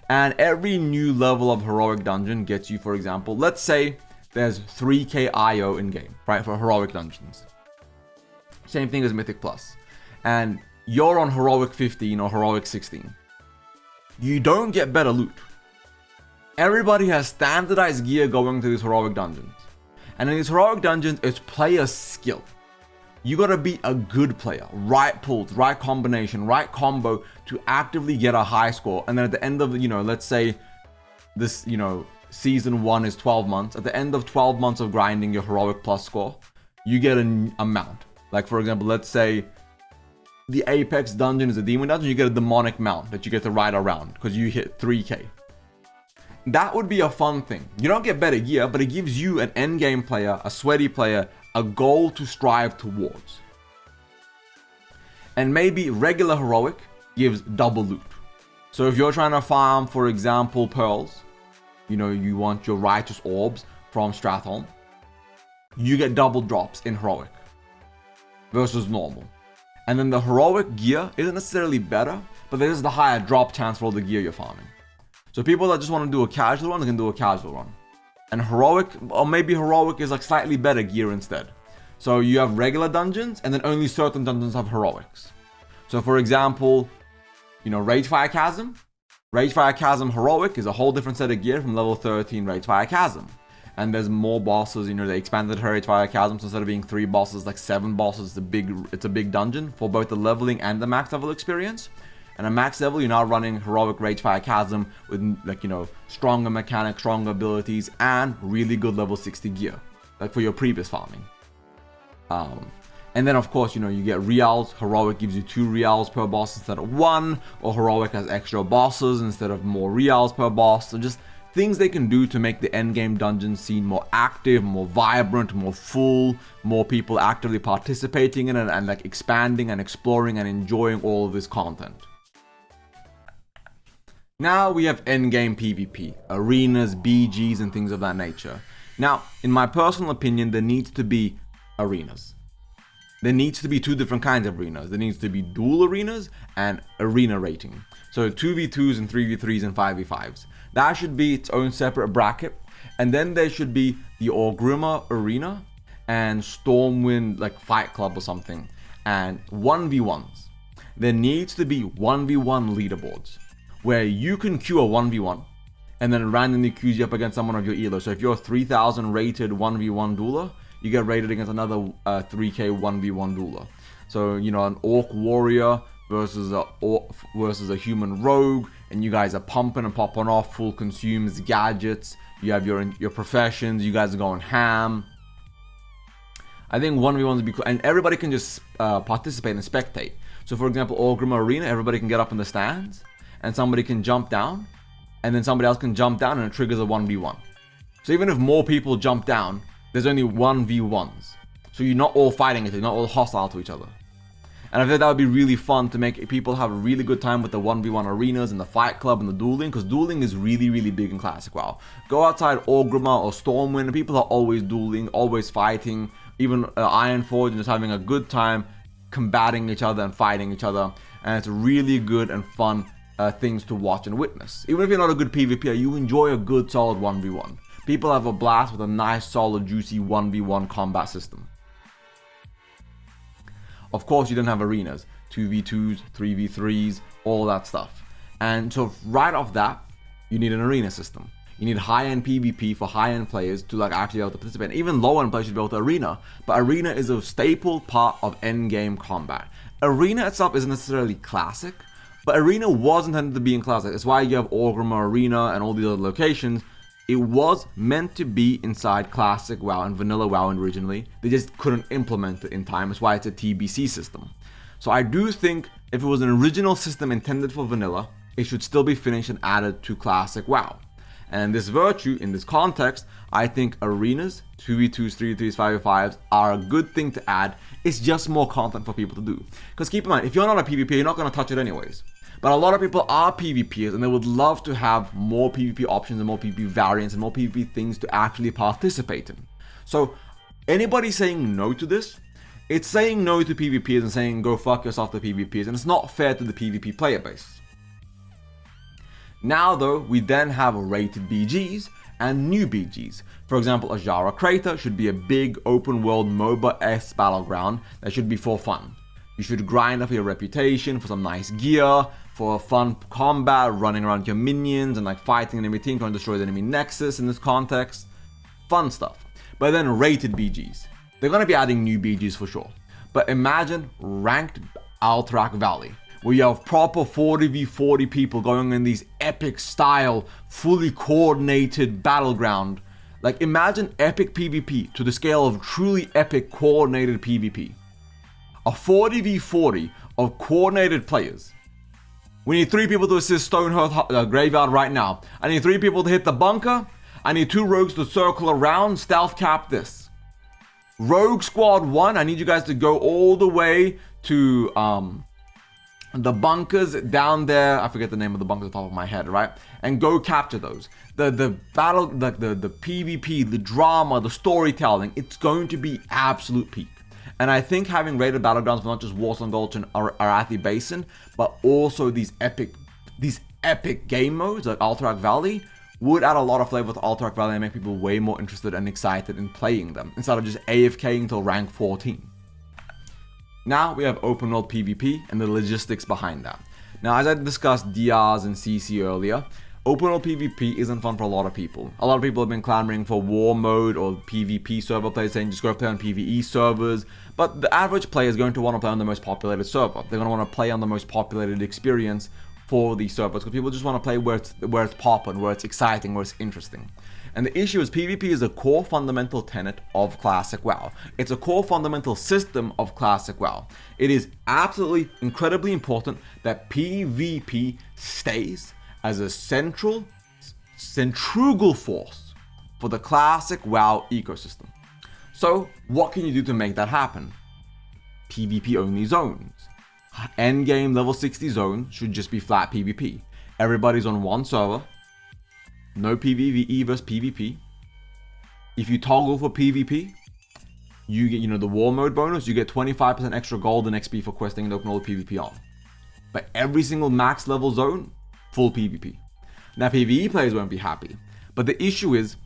Speaker 1: and every new level of Heroic Dungeon gets you, for example, let's say there's 3k IO in game, right, for Heroic Dungeons. Same thing as Mythic Plus. And you're on Heroic 15 or Heroic 16. You don't get better loot. Everybody has standardized gear going to these Heroic Dungeons. And in these Heroic Dungeons, it's player skill. You gotta be a good player, right pulls, right combination, right combo to actively get a high score. And then at the end of, let's say this, season 1 is 12 months. At the end of 12 months of grinding your Heroic Plus score, you get a mount. Like for example, let's say the Apex dungeon is a demon dungeon, you get a demonic mount that you get to ride around because you hit 3k. That would be a fun thing. You don't get better gear, but it gives you an endgame player, a sweaty player, a goal to strive towards. And maybe regular Heroic gives double loot. So if you're trying to farm, for example, pearls, you want your righteous orbs from Stratholme, you get double drops in Heroic versus normal. And then the Heroic gear isn't necessarily better, but there's the higher drop chance for all the gear you're farming. So people that just want to do a casual run, they can do a casual run. And Heroic, or maybe Heroic is like slightly better gear instead. So you have regular dungeons, and then only certain dungeons have Heroics. So for example, Ragefire Chasm. Ragefire Chasm Heroic is a whole different set of gear from level 13 Ragefire Chasm. And there's more bosses, they expanded Ragefire Chasm, so instead of being 3 bosses, like 7 bosses, it's a big dungeon for both the leveling and the max level experience. And at max level, you're now running Heroic Ragefire Chasm with stronger mechanics, stronger abilities, and really good level 60 gear, like for your previous farming. And then of course, you get reals. Heroic gives you 2 reals per boss instead of 1, or Heroic has extra bosses instead of more reals per boss. So just things they can do to make the endgame dungeon scene more active, more vibrant, more full, more people actively participating in it, and like expanding and exploring and enjoying all of this content. Now we have endgame PvP, arenas, BGs, and things of that nature. Now, in my personal opinion, there needs to be arenas. There needs to be 2 different kinds of arenas. There needs to be dual arenas and arena rating. So 2v2s and 3v3s and 5v5s. That should be its own separate bracket. And then there should be the Orgrimmar arena and Stormwind Fight Club or something. And 1v1s. There needs to be 1v1 leaderboards, where you can queue a 1v1 and then randomly queues you up against someone of your elo. So if you're a 3000 rated 1v1 dueler, you get rated against another 3k 1v1 dueler. So, you know, an orc warrior versus a human rogue, and you guys are pumping and popping off, full consumes, gadgets, you have your professions, you guys are going ham. I think 1v1 would be cool, and everybody can just participate and spectate. So for example, Orgrimmar Arena, everybody can get up in the stands, and somebody can jump down, and then somebody else can jump down, and it triggers a 1v1. So even if more people jump down, there's only 1v1s. So you're not all fighting it, you're not all hostile to each other. And I think that would be really fun to make people have a really good time with the 1v1 arenas and the fight club and the dueling, because dueling is really, really big in Classic WoW. Go outside Orgrimmar or Stormwind, and people are always dueling, always fighting, even Ironforge, and just having a good time combating each other and fighting each other. And it's really good and fun things to watch and witness. Even if you're not a good PvPer, you enjoy a good solid 1v1. People have a blast with a nice, solid, juicy 1v1 combat system. Of course, you don't have arenas, 2v2s, 3v3s, all that stuff. And so right off that, you need an arena system. You need high-end PvP for high-end players to like actually be able to participate. Even low-end players should be able to arena, but arena is a staple part of endgame combat. Arena itself isn't necessarily classic, but arena was intended to be in classic. That's why you have Orgrimmar Arena and all these other locations. It was meant to be inside Classic WoW and Vanilla WoW originally. They just couldn't implement it in time. That's why it's a TBC system. So I do think if it was an original system intended for Vanilla, it should still be finished and added to Classic WoW. And this virtue, in this context, I think arenas, 2v2s, 3v3s, 5v5s are a good thing to add. It's just more content for people to do. Because keep in mind, if you're not a PvP, you're not going to touch it anyways. But a lot of people are PvPers, and they would love to have more PvP options and more PvP variants and more PvP things to actually participate in. So anybody saying no to this, it's saying no to PvPers and saying go fuck yourself to PvPers, and it's not fair to the PvP player base. Now though, we then have rated BGs and new BGs. For example, Ajara Crater should be a big open world MOBA-esque battleground that should be for fun. You should grind up your reputation for some nice gear, for fun combat, running around your minions and like fighting enemy team, trying to destroy the enemy nexus in this context. Fun stuff. But then rated BGs. They're going to be adding new BGs for sure. But imagine ranked Alterac Valley, where you have proper 40v40 people going in these epic style, fully coordinated battleground. Like imagine epic PvP to the scale of truly epic coordinated PvP. A 40v40 of coordinated players. We need 3 people to assist Stonehearth Graveyard right now. I need 3 people to hit the bunker. I need 2 rogues to circle around, stealth cap this. Rogue Squad 1, I need you guys to go all the way to the bunkers down there. I forget the name of the bunker off the top of my head, right? And go capture those. The battle, the PvP, the drama, the storytelling, it's going to be absolute peak. And I think having rated battlegrounds for not just Warsong Gulch and Arathi Basin, but also these epic game modes like Alterac Valley would add a lot of flavor to Alterac Valley and make people way more interested and excited in playing them, instead of just AFKing until rank 14. Now we have open world PvP and the logistics behind that. Now, as I discussed DRs and CC earlier, open world PvP isn't fun for a lot of people. A lot of people have been clamoring for war mode or PvP server players saying just go play on PvE servers. But the average player is going to want to play on the most populated server. They're going to want to play on the most populated experience for these servers, because people just want to play where it's popping, where it's exciting, where it's interesting. And the issue is PvP is a core fundamental tenet of Classic WoW. It's a core fundamental system of Classic WoW. It is absolutely incredibly important that PvP stays as a central, centrifugal force for the Classic WoW ecosystem. So what can you do to make that happen? PvP only zones. Endgame level 60 zones should just be flat PvP. Everybody's on one server. No PvE versus PvP. If you toggle for PvP, you get, the war mode bonus, you get 25% extra gold and XP for questing and open all the PvP on. But every single max level zone, full PvP. Now PvE players won't be happy. But the issue is,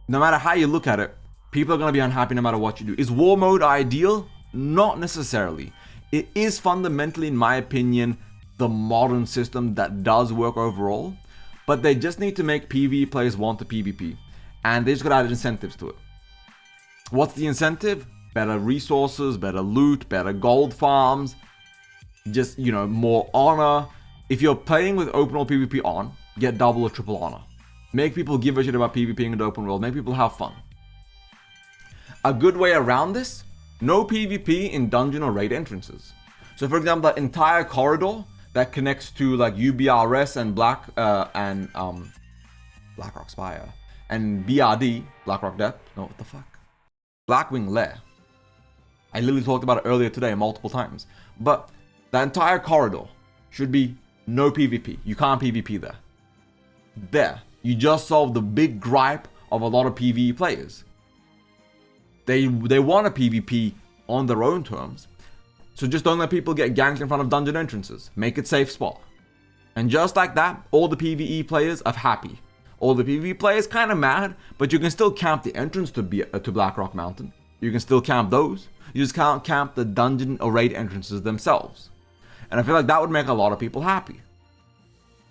Speaker 1: no matter how you look at it, people are going to be unhappy no matter what you do. Is war mode ideal? Not necessarily. It is fundamentally, in my opinion, the modern system that does work overall. But they just need to make PvE players want the PvP. And they just got to add incentives to it. What's the incentive? Better resources, better loot, better gold farms, just, more honor. If you're playing with open world PvP on, get double or triple honor. Make people give a shit about PvPing in the open world. Make people have fun. A good way around this, no PvP in dungeon or raid entrances. So for example, that entire corridor that connects to like UBRS and Blackrock Spire and BRD, Blackrock Depth. No, what the fuck? Blackwing Lair. I literally talked about it earlier today multiple times. But the entire corridor should be no PvP. You can't PvP there. There. You just solved the big gripe of a lot of PvE players. They want a PvP on their own terms. So just don't let people get ganked in front of dungeon entrances. Make it safe spot. And just like that, all the PvE players are happy. All the PvP players kind of mad, but you can still camp the entrance to Blackrock Mountain. You can still camp those. You just can't camp the dungeon or raid entrances themselves. And I feel like that would make a lot of people happy.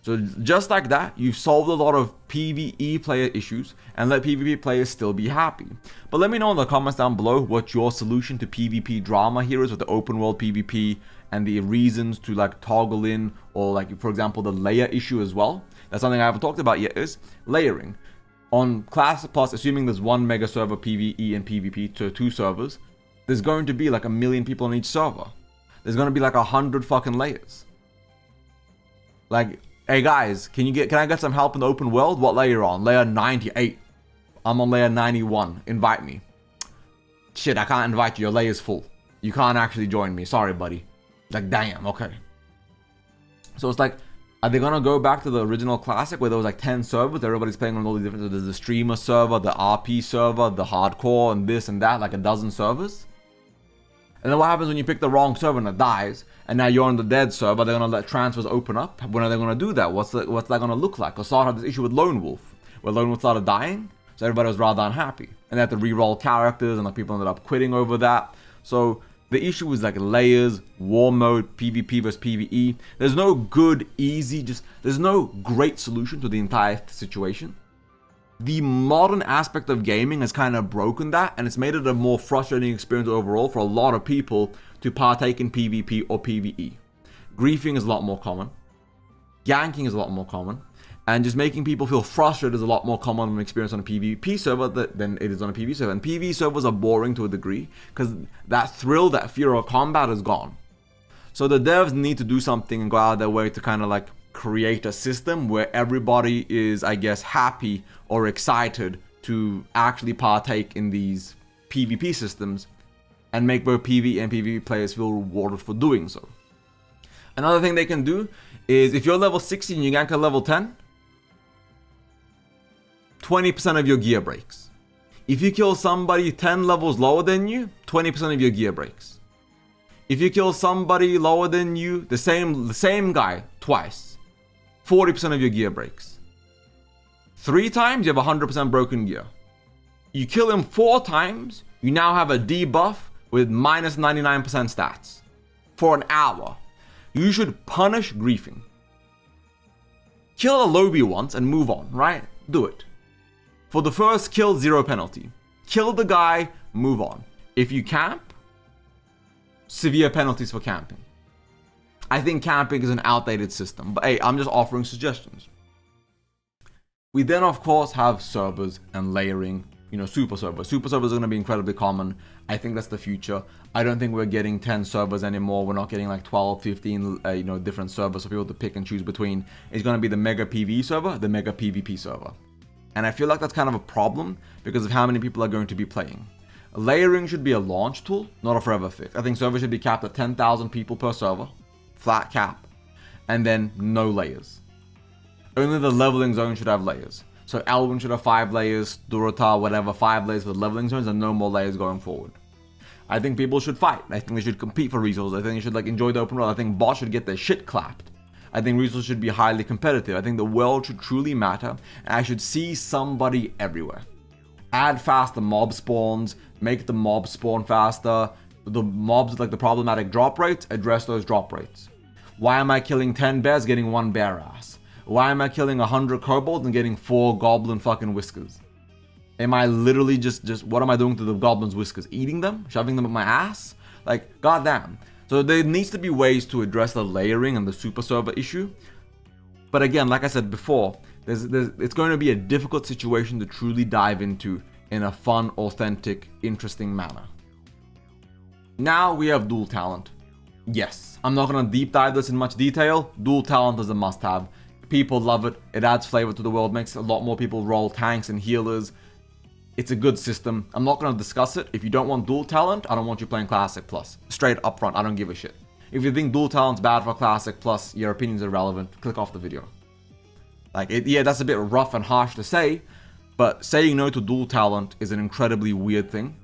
Speaker 1: So just like that, you've solved a lot of PvE player issues and let PvP players still be happy. But let me know in the comments down below what your solution to PvP drama here is with the open world PvP and the reasons to like toggle in, or like for example the layer issue as well. That's something I haven't talked about yet, is layering. On Classic Plus, assuming there's one mega server PvE and PvP to 2 servers, there's going to be like 1 million people on each server. There's going to be like 100 fucking layers. Like, hey guys, can I get some help in the open world? What layer you're on? Layer 98. I'm on layer 91. Invite me. Shit, I can't invite you. Your layer's full. You can't actually join me. Sorry, buddy. Like, damn, okay. So it's like, are they gonna go back to the original Classic where there was like 10 servers? Everybody's playing on all these different. So there's the streamer server, the RP server, the hardcore, and this and that, like a dozen servers. And then what happens when you pick the wrong server and it dies, and now you're on the dead server? They're gonna let transfers open up. When are they gonna do that? What's that gonna look like? Or Sard had this issue with Lone Wolf, where Lone Wolf started dying, so everybody was rather unhappy, and they had to re-roll characters, and like people ended up quitting over that. So the issue was like layers, war mode, PvP versus PvE. There's no good, easy, there's no great solution to the entire situation. The modern aspect of gaming has kind of broken that, and it's made it a more frustrating experience overall for a lot of people to partake in PvP or PvE. Griefing is a lot more common. Ganking is a lot more common. And just making people feel frustrated is a lot more common of an experience on a PvP server than it is on a PvE server. And PvE servers are boring to a degree because that thrill, that fear of combat is gone. So the devs need to do something and go out of their way to kind of like create a system where everybody is, I guess, happy or excited to actually partake in these PvP systems and make both PvE and PvP players feel rewarded for doing so. Another thing they can do is if you're level 60 and you gank a level 10, 20% of your gear breaks. If you kill somebody 10 levels lower than you, 20% of your gear breaks. If you kill somebody lower than you, the same guy twice, 40% of your gear breaks. 3 times, you have 100% broken gear. You kill him 4 times, you now have a debuff with minus 99% stats for an hour. You should punish griefing. Kill a lobby once and move on, right? Do it. For the first kill, 0 penalty. Kill the guy, move on. If you camp, severe penalties for camping. I think camping is an outdated system, but hey, I'm just offering suggestions. We then, of course, have servers and layering, super servers. Super servers are going to be incredibly common. I think that's the future. I don't think we're getting 10 servers anymore. We're not getting like 12, 15, different servers for people to pick and choose between. It's going to be the mega PvE server, the mega PvP server. And I feel like that's kind of a problem because of how many people are going to be playing. Layering should be a launch tool, not a forever fix. I think servers should be capped at 10,000 people per server, flat cap, and then no layers. Only the leveling zone should have layers. So Elwyn should have 5 layers, Durotar, whatever, 5 layers with leveling zones and no more layers going forward. I think people should fight. I think they should compete for resources. I think they should enjoy the open world. I think bots should get their shit clapped. I think resources should be highly competitive. I think the world should truly matter, and I should see somebody everywhere. Add faster mob spawns, make the mob spawn faster. The mobs with the problematic drop rates, address those drop rates. Why am I killing 10 bears getting 1 bear ass? Why am I killing 100 kobolds and getting 4 goblin fucking whiskers? Am I literally just what am I doing to the goblins' whiskers? Eating them? Shoving them up my ass? Like, goddamn. So there needs to be ways to address the layering and the super server issue. But again, like I said before, it's going to be a difficult situation to truly dive into in a fun, authentic, interesting manner. Now we have dual talent. Yes, I'm not going to deep dive this in much detail. Dual talent is a must-have. People love it. It adds flavor to the world, makes a lot more people roll tanks and healers. It's a good system. I'm not going to discuss it. If you don't want dual talent, I don't want you playing Classic Plus. Straight up front, I don't give a shit. If you think dual talent's bad for Classic Plus, your opinion's irrelevant. Click off the video. Like, yeah, that's a bit rough and harsh to say, but saying no to dual talent is an incredibly weird thing,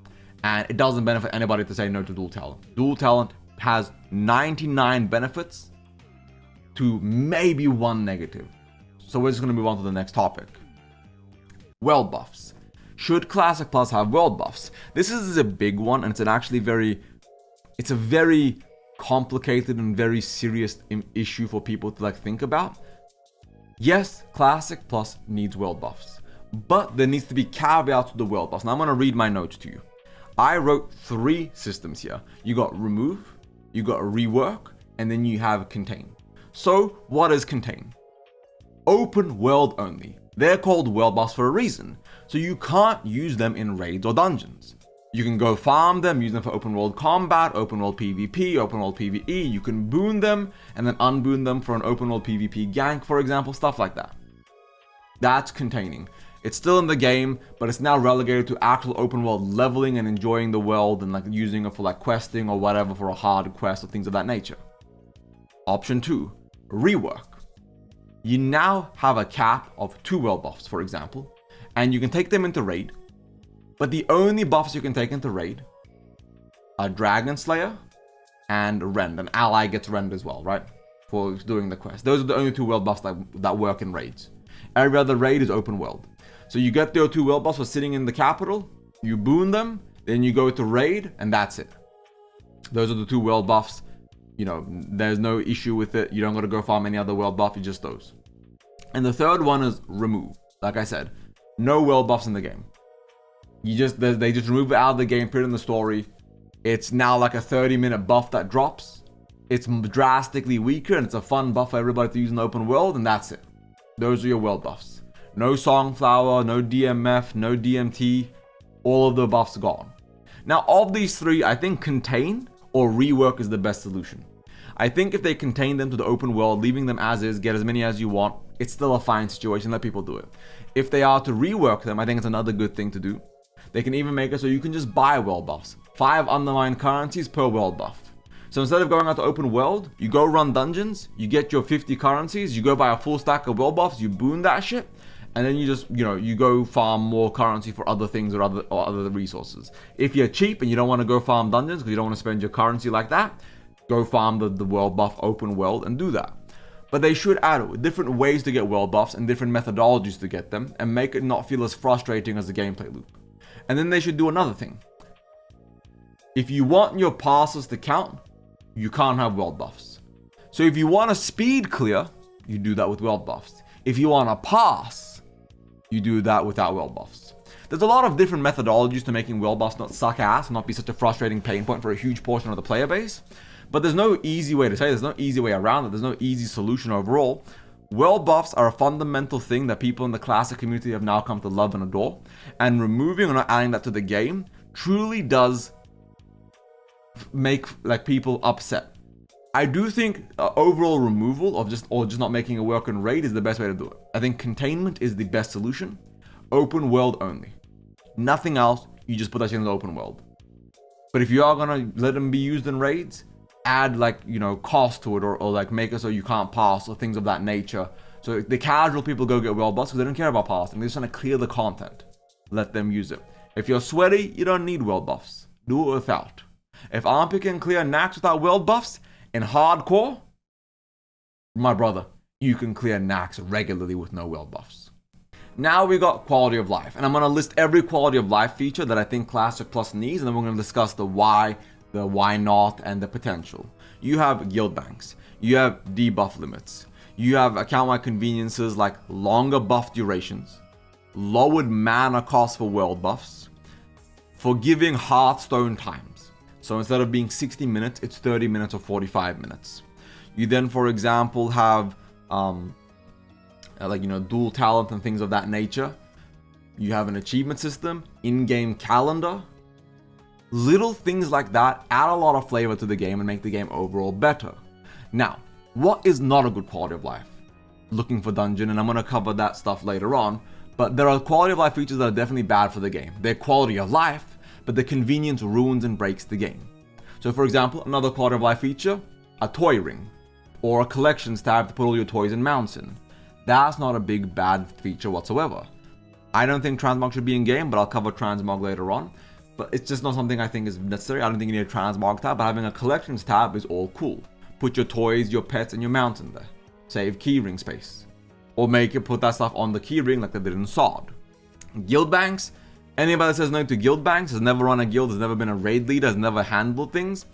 Speaker 1: and it doesn't benefit anybody to say no to dual talent. Dual talent has 99 benefits to maybe 1 negative. So we're just going to move on to the next topic. World buffs. Should Classic Plus have world buffs? This is a big one, and it's a very complicated and very serious issue for people to think about. Yes, Classic Plus needs world buffs, but there needs to be caveats to the world buffs. Now I'm going to read my notes to you. I wrote 3 systems here. You got remove, you got rework, and then you have contain. So what is contain? Open world only. They're called world buffs for a reason. So you can't use them in raids or dungeons. You can go farm them, use them for open world combat, open world PvP, open world PvE. You can boon them and then unboon them for an open world PvP gank, for example, stuff like that. That's containing. It's still in the game, but it's now relegated to actual open world leveling and enjoying the world and using it for questing or whatever for a hard quest or things of that nature. Option 2, rework. You now have a cap of 2 world buffs, for example, and you can take them into raid, but the only buffs you can take into raid are Dragon Slayer and Rend. An ally gets Rend as well, right? For doing the quest. Those are the only 2 world buffs that work in raids. Every other raid is open world. So you get your 2 world buffs for sitting in the capital, you boon them, then you go to raid, and that's it. Those are the 2 world buffs. You know, there's no issue with it. You don't got to go farm any other world buff, it's just those. And the third one is remove. Like I said, no world buffs in the game. They just remove it out of the game, put it in the story. It's now like a 30-minute buff that drops. It's drastically weaker, and it's a fun buff for everybody to use in the open world, and that's it. Those are your world buffs. No Songflower, no DMF, no DMT. All of the buffs gone. Now, of these 3, I think contain or rework is the best solution. I think if they contain them to the open world, leaving them as is, get as many as you want, it's still a fine situation, let people do it. If they are to rework them, I think it's another good thing to do. They can even make it so you can just buy world buffs. 5 underlying currencies per world buff. So instead of going out to open world, you go run dungeons, you get your 50 currencies, you go buy a full stack of world buffs, you boon that shit, and then you just, you go farm more currency for other things or other resources. If you're cheap and you don't want to go farm dungeons because you don't want to spend your currency like that, go farm the world buff open world and do that. But they should add different ways to get world buffs and different methodologies to get them and make it not feel as frustrating as the gameplay loop. And then they should do another thing. If you want your passes to count, you can't have world buffs. So if you want a speed clear, you do that with world buffs. If you want a pass, you do that without world buffs. There's a lot of different methodologies to making world buffs not suck ass and not be such a frustrating pain point for a huge portion of the player base. But there's no easy way to say it. There's no easy way around it. There's no easy solution overall. World buffs are a fundamental thing that people in the classic community have now come to love and adore. And removing or not adding that to the game truly does make people upset. I do think overall removal of just not making it work in raid is the best way to do it. I think containment is the best solution. Open world only. Nothing else. You just put that shit in the open world. But if you are gonna let them be used in raids, add cost to it or make it so you can't pass or things of that nature. So the casual people go get world buffs because they don't care about passing. They're just trying to clear the content. Let them use it. If you're sweaty, you don't need world buffs. Do it without. If Armpit can clear Nax without world buffs in hardcore, my brother, you can clear Nax regularly with no world buffs. Now we got quality of life, and I'm going to list every quality of life feature that I think Classic Plus needs, and then we're going to discuss the why not, and the potential. You have guild banks. You have debuff limits. You have account-wide conveniences like longer buff durations. lowered mana cost for world buffs, forgiving Hearthstone times. So instead of being 60 minutes, it's 30 minutes or 45 minutes. You then, for example, have dual talent and things of that nature. You have an achievement system, in-game calendar. Little things like that add a lot of flavor to the game and make the game overall better. Now, what is not a good quality of life? Looking for dungeon, and I'm going to cover that stuff later on, but there are quality of life features that are definitely bad for the game. They're quality of life, but the convenience ruins and breaks the game. So for example, another quality of life feature, a toy ring, or a collections tab to put all your toys and mounts in. That's not a big bad feature whatsoever. I don't think transmog should be in game, but I'll cover transmog later on. But it's just not something I think is necessary. I don't think you need a transmog tab, but having a collections tab is all cool. Put your toys, your pets, and your mounts in there. Save keyring space. Or put that stuff on the keyring like they did in SOD. Guild banks. Anybody that says no to guild banks has never run a guild, has never been a raid leader, has never handled things.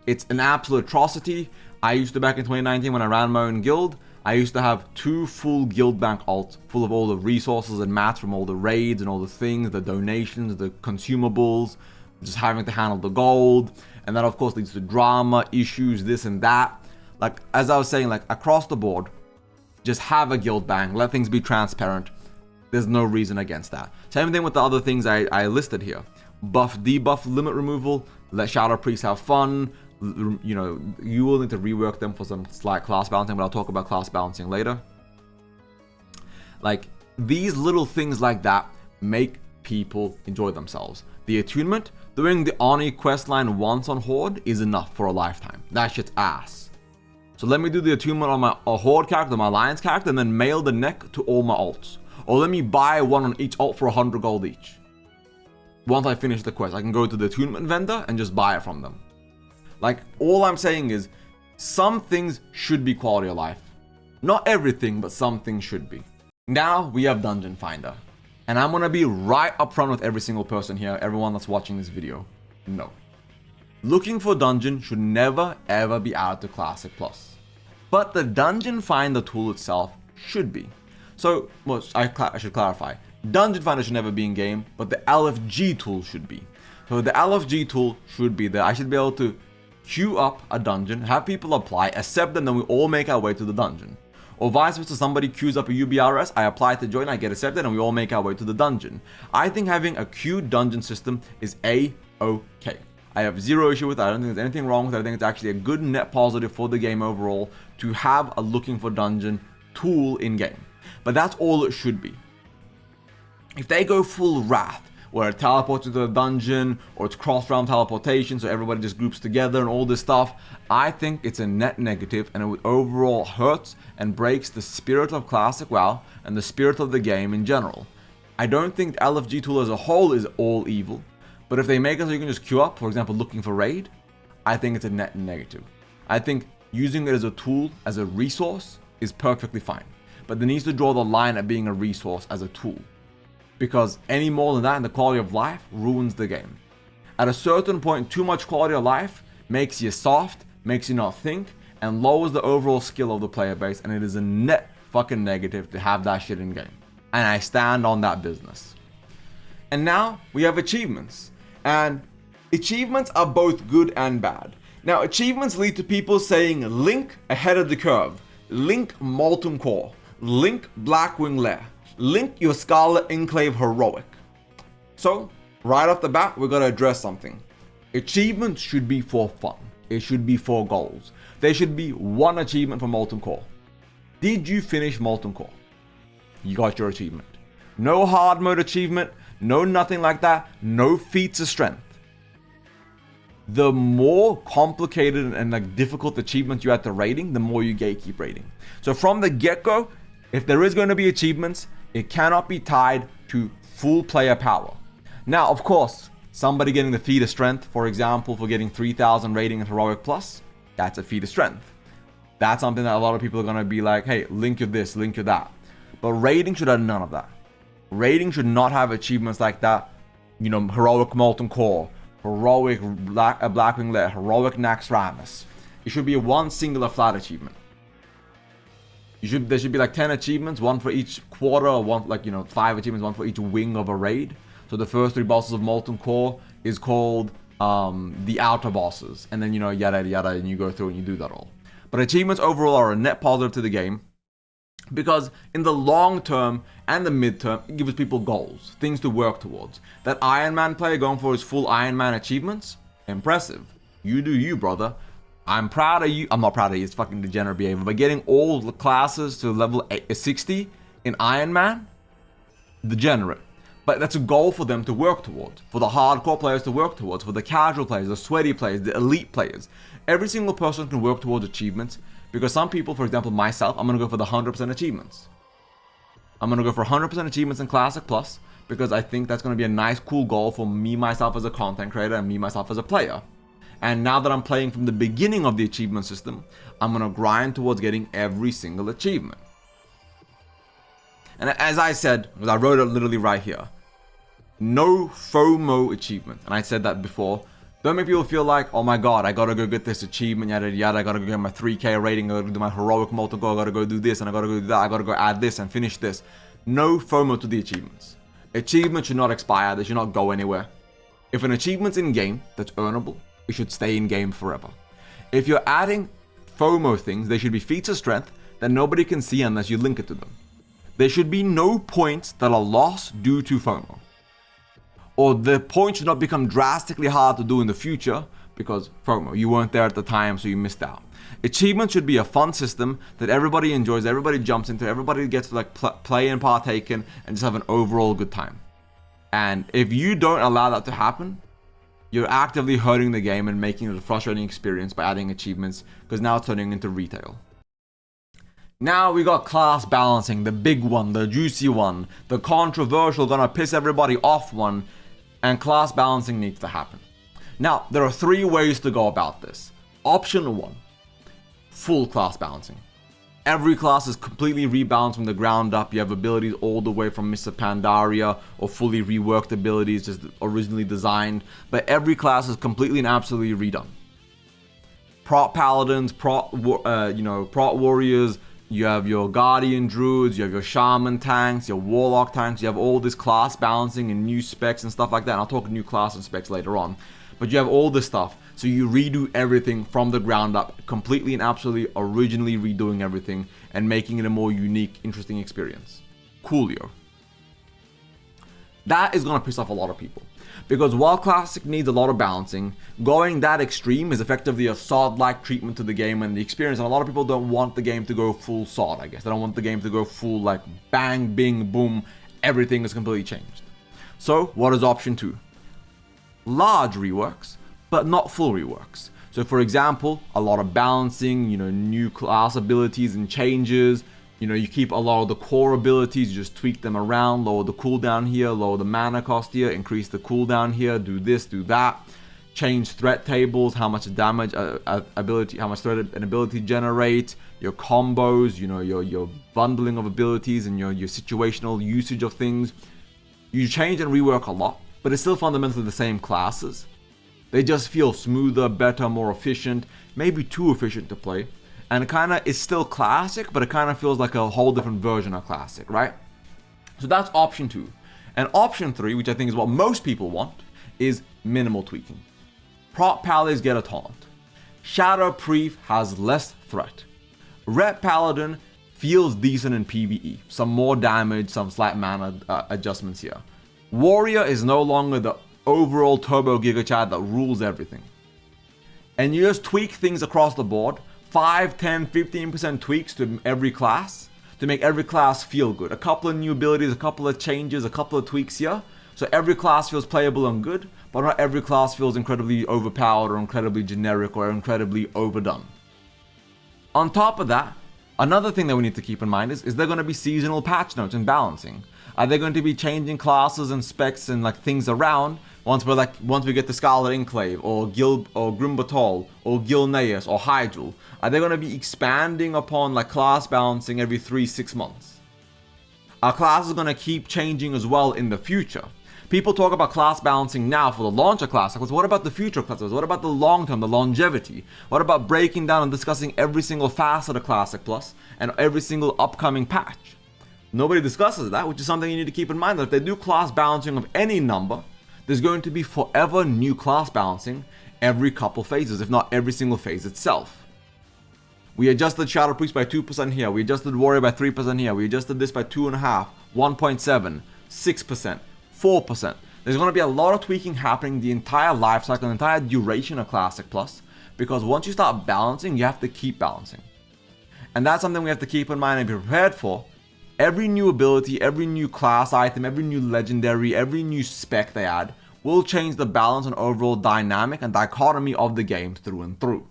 Speaker 1: It's an absolute atrocity. I used to, back in 2019 when I ran my own guild, I used to have 2 full guild bank alts full of all the resources and mats from all the raids and all the things, the donations, the consumables, just having to handle the gold. And that of course leads to drama, issues, this and that. Like, as I was saying, like across the board, just have a guild bank, let things be transparent. There's no reason against that. Same thing with the other things I listed here. Buff, debuff, limit removal, let Shadow Priests have fun. You know, you will need to rework them for some slight class balancing, but I'll talk about class balancing later. Like, these little things like that make people enjoy themselves. The attunement, doing the Oni questline once on Horde is enough for a lifetime. That shit's ass. So let me do the attunement on my Horde character, my Alliance character, and then mail the neck to all my alts. Or let me buy one on each alt for 100 gold each. Once I finish the quest, I can go to the attunement vendor and just buy it from them. Like, all I'm saying is, some things should be quality of life. Not everything, but some things should be. Now, we have Dungeon Finder. And I'm gonna be right up front with every single person here, everyone that's watching this video. No. Looking for dungeon should never ever be added to Classic Plus. But the Dungeon Finder tool itself should be. So, well, I should clarify. Dungeon Finder should never be in game, but the LFG tool should be. So the LFG tool should be there. I should be able to queue up a dungeon, have people apply, accept them, then we all make our way to the dungeon. Or vice versa, somebody queues up a UBRS, I apply to join, I get accepted, and we all make our way to the dungeon. I think having a queued dungeon system is A-okay. I have zero issue with that. I don't think there's anything wrong with it. I think it's actually a good net positive for the game overall to have a looking for dungeon tool in game. But that's all it should be. If they go full Wrath, where it teleports into the dungeon, or it's cross-realm teleportation, so everybody just groups together and all this stuff, I think it's a net negative, and it overall hurts and breaks the spirit of Classic WoW and the spirit of the game in general. I don't think the LFG tool as a whole is all evil, but if they make it so you can just queue up, for example, looking for raid, I think it's a net negative. I think using it as a tool, as a resource, is perfectly fine. But there needs to draw the line at being a resource as a tool. Because any more than that, and the quality of life ruins the game. At a certain point, too much quality of life makes you soft, makes you not think, and lowers the overall skill of the player base, and it is a net fucking negative to have that shit in game. And I stand on that business. And now we have achievements. And achievements are both good and bad. Now, achievements lead to people saying Link ahead of the curve, Link Molten Core, Link Blackwing Lair, Link your Scarlet Enclave Heroic. So, right off the bat, we're gonna address something. Achievements should be for fun. It should be for goals. There should be one achievement for Molten Core. Did you finish Molten Core? You got your achievement. No hard mode achievement, no nothing like that, no feats of strength. The more complicated and like difficult achievements you add to raiding, the more you gatekeep raiding. So from the get-go, if there is going to be achievements, it cannot be tied to full player power. Now, of course, somebody getting the feat of strength, for example, for getting 3,000 rating in Heroic Plus, that's a feat of strength. That's something that a lot of people are going to be like, hey, link your this, link your that. But raiding should have none of that. Raiding should not have achievements like that. You know, Heroic Molten Core, Heroic Blackwing Lair, Heroic Naxxramas. It should be one singular flat achievement. There should be like 10 achievements, one for each quarter, or one, like, 5 achievements, one for each wing of a raid. So the first 3 bosses of Molten Core is called the outer bosses, and then yada yada, and you go through and you do that all. But achievements overall are a net positive to the game, because in the long term and the mid term, it gives people goals, things to work towards. That Iron Man player going for his full Iron Man achievements, impressive. You do you, brother. I'm proud of you. I'm not proud of you, it's fucking degenerate behavior. But getting all the classes to level 60 in Iron Man, degenerate. But that's a goal for them to work towards, for the hardcore players to work towards, for the casual players, the sweaty players, the elite players. Every single person can work towards achievements, because some people, for example myself, I'm going to go for the 100% achievements. I'm going to go for 100% achievements in Classic Plus, because I think that's going to be a nice, cool goal for me, myself as a content creator, and me, myself as a player. And now that I'm playing from the beginning of the achievement system, I'm going to grind towards getting every single achievement. And as I said, because I wrote it literally right here, no FOMO achievement. And I said that before. Don't make people feel like, oh my god, I gotta go get this achievement, yada yada, I gotta go get my 3k rating, I gotta do my heroic Molten Core, I gotta go do this, and I gotta go do that, I gotta go add this and finish this. No FOMO to the achievements. Achievements should not expire, they should not go anywhere. If an achievement's in game that's earnable, it should stay in game forever. If you're adding FOMO things, they should be feats of strength that nobody can see unless you link it to them. There should be no points that are lost due to FOMO. Or the points should not become drastically hard to do in the future because FOMO, you weren't there at the time, so you missed out. Achievements should be a fun system that everybody enjoys, everybody jumps into, everybody gets to like play and partake in, and just have an overall good time. And if you don't allow that to happen, you're actively hurting the game and making it a frustrating experience by adding achievements, because now it's turning into retail. Now we got class balancing, the big one, the juicy one, the controversial, gonna piss everybody off one, and class balancing needs to happen. Now, there are 3 ways to go about this. Option 1, full class balancing. Every class is completely rebalanced from the ground up. You have abilities all the way from Mr. Pandaria, or fully reworked abilities just originally designed, but every class is completely and absolutely redone. Prot paladins, prot warriors, you have your guardian druids, you have your shaman tanks, your warlock tanks, you have all this class balancing and new specs and stuff like that. And I'll talk new class and specs later on. But you have all this stuff. So you redo everything from the ground up, completely and absolutely originally redoing everything and making it a more unique, interesting experience. Coolio. That is going to piss off a lot of people. Because while Classic needs a lot of balancing, going that extreme is effectively a SOD-like treatment to the game and the experience, and a lot of people don't want the game to go full SOD, I guess. They don't want the game to go full, like, bang, bing, boom, everything is completely changed. So, what is option 2? Large reworks, but not full reworks. So, for example, a lot of balancing, new class abilities and changes. You keep a lot of the core abilities, you just tweak them around, lower the cooldown here, lower the mana cost here, increase the cooldown here, do this, do that. Change threat tables, how much damage how much threat an ability generates, your combos, your bundling of abilities and your situational usage of things. You change and rework a lot, but it's still fundamentally the same classes. They just feel smoother, better, more efficient, maybe too efficient to play. And it kind of is still Classic, but it kind of feels like a whole different version of Classic, right? So that's option 2. And option 3, which I think is what most people want, is minimal tweaking. Prot Pallies get a taunt. Shadow Priest has less threat. Ret Paladin feels decent in PvE. Some more damage, some slight mana adjustments here. Warrior is no longer the overall Turbo Giga Chad that rules everything. And you just tweak things across the board. 5, 10, 15% tweaks to every class to make every class feel good. A couple of new abilities, a couple of changes, a couple of tweaks here. So every class feels playable and good, but not every class feels incredibly overpowered or incredibly generic or incredibly overdone. On top of that, another thing that we need to keep in mind is there going to be seasonal patch notes and balancing? Are they going to be changing classes and specs and things around once we get the Scarlet Enclave or Grim Batol or Gilneas or Hydril? Are they going to be expanding upon class balancing every 3-6 months? Our class is going to keep changing as well in the future. People talk about class balancing now for the launcher classics. What about the future classes? What about the long term, the longevity? What about breaking down and discussing every single facet of Classic Plus and every single upcoming patch? Nobody discusses that, which is something you need to keep in mind, that if they do class balancing of any number, there's going to be forever new class balancing every couple phases, if not every single phase itself. We adjusted Shadow Priest by 2% here, we adjusted Warrior by 3% here, we adjusted this by 2.5%, 1.7%, 6%, 4%. There's going to be a lot of tweaking happening the entire life cycle, the entire duration of Classic Plus, because once you start balancing, you have to keep balancing. And that's something we have to keep in mind and be prepared for. Every new ability, every new class item, every new legendary, every new spec they add will change the balance and overall dynamic and dichotomy of the game through and through.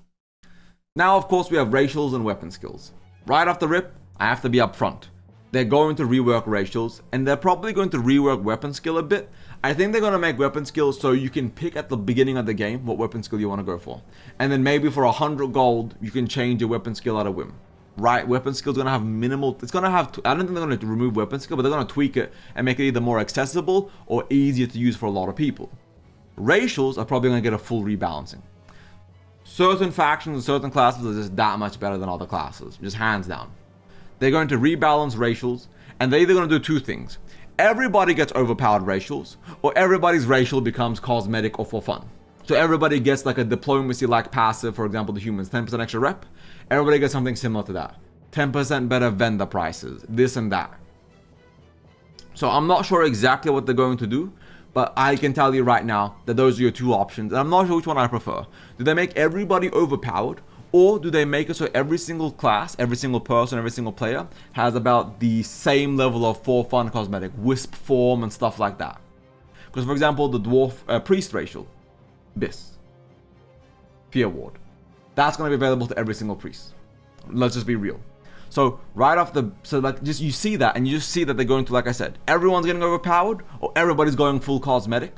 Speaker 1: Now, of course, we have racials and weapon skills. Right off the rip, I have to be upfront. They're going to rework racials, and they're probably going to rework weapon skill a bit. I think they're going to make weapon skills so you can pick at the beginning of the game what weapon skill you want to go for. And then maybe for 100 gold, you can change your weapon skill at a whim. Right, weapon skill is going to have minimal, it's going to have, I don't think they're going to remove weapon skill, but they're going to tweak it and make it either more accessible or easier to use for a lot of people. Racials are probably going to get a full rebalancing. Certain factions and certain classes are just that much better than other classes, just hands down. They're going to rebalance racials, and they're either going to do two things. Everybody gets overpowered racials, or everybody's racial becomes cosmetic or for fun. So everybody gets like a diplomacy-like passive, for example, the humans, 10% extra rep. Everybody gets something similar to that. 10% better vendor prices, this and that. So I'm not sure exactly what they're going to do, but I can tell you right now that those are your two options, and I'm not sure which one I prefer. Do they make everybody overpowered, or do they make it so every single class, every single person, every single player has about the same level of for fun cosmetic, wisp form and stuff like that? Because for example, the dwarf priest racial, this Fear Ward, that's going to be available to every single priest. Let's just be real. So right off the, so like just you see that, and you just see that they're going to, like I said, everyone's getting overpowered or everybody's going full cosmetic.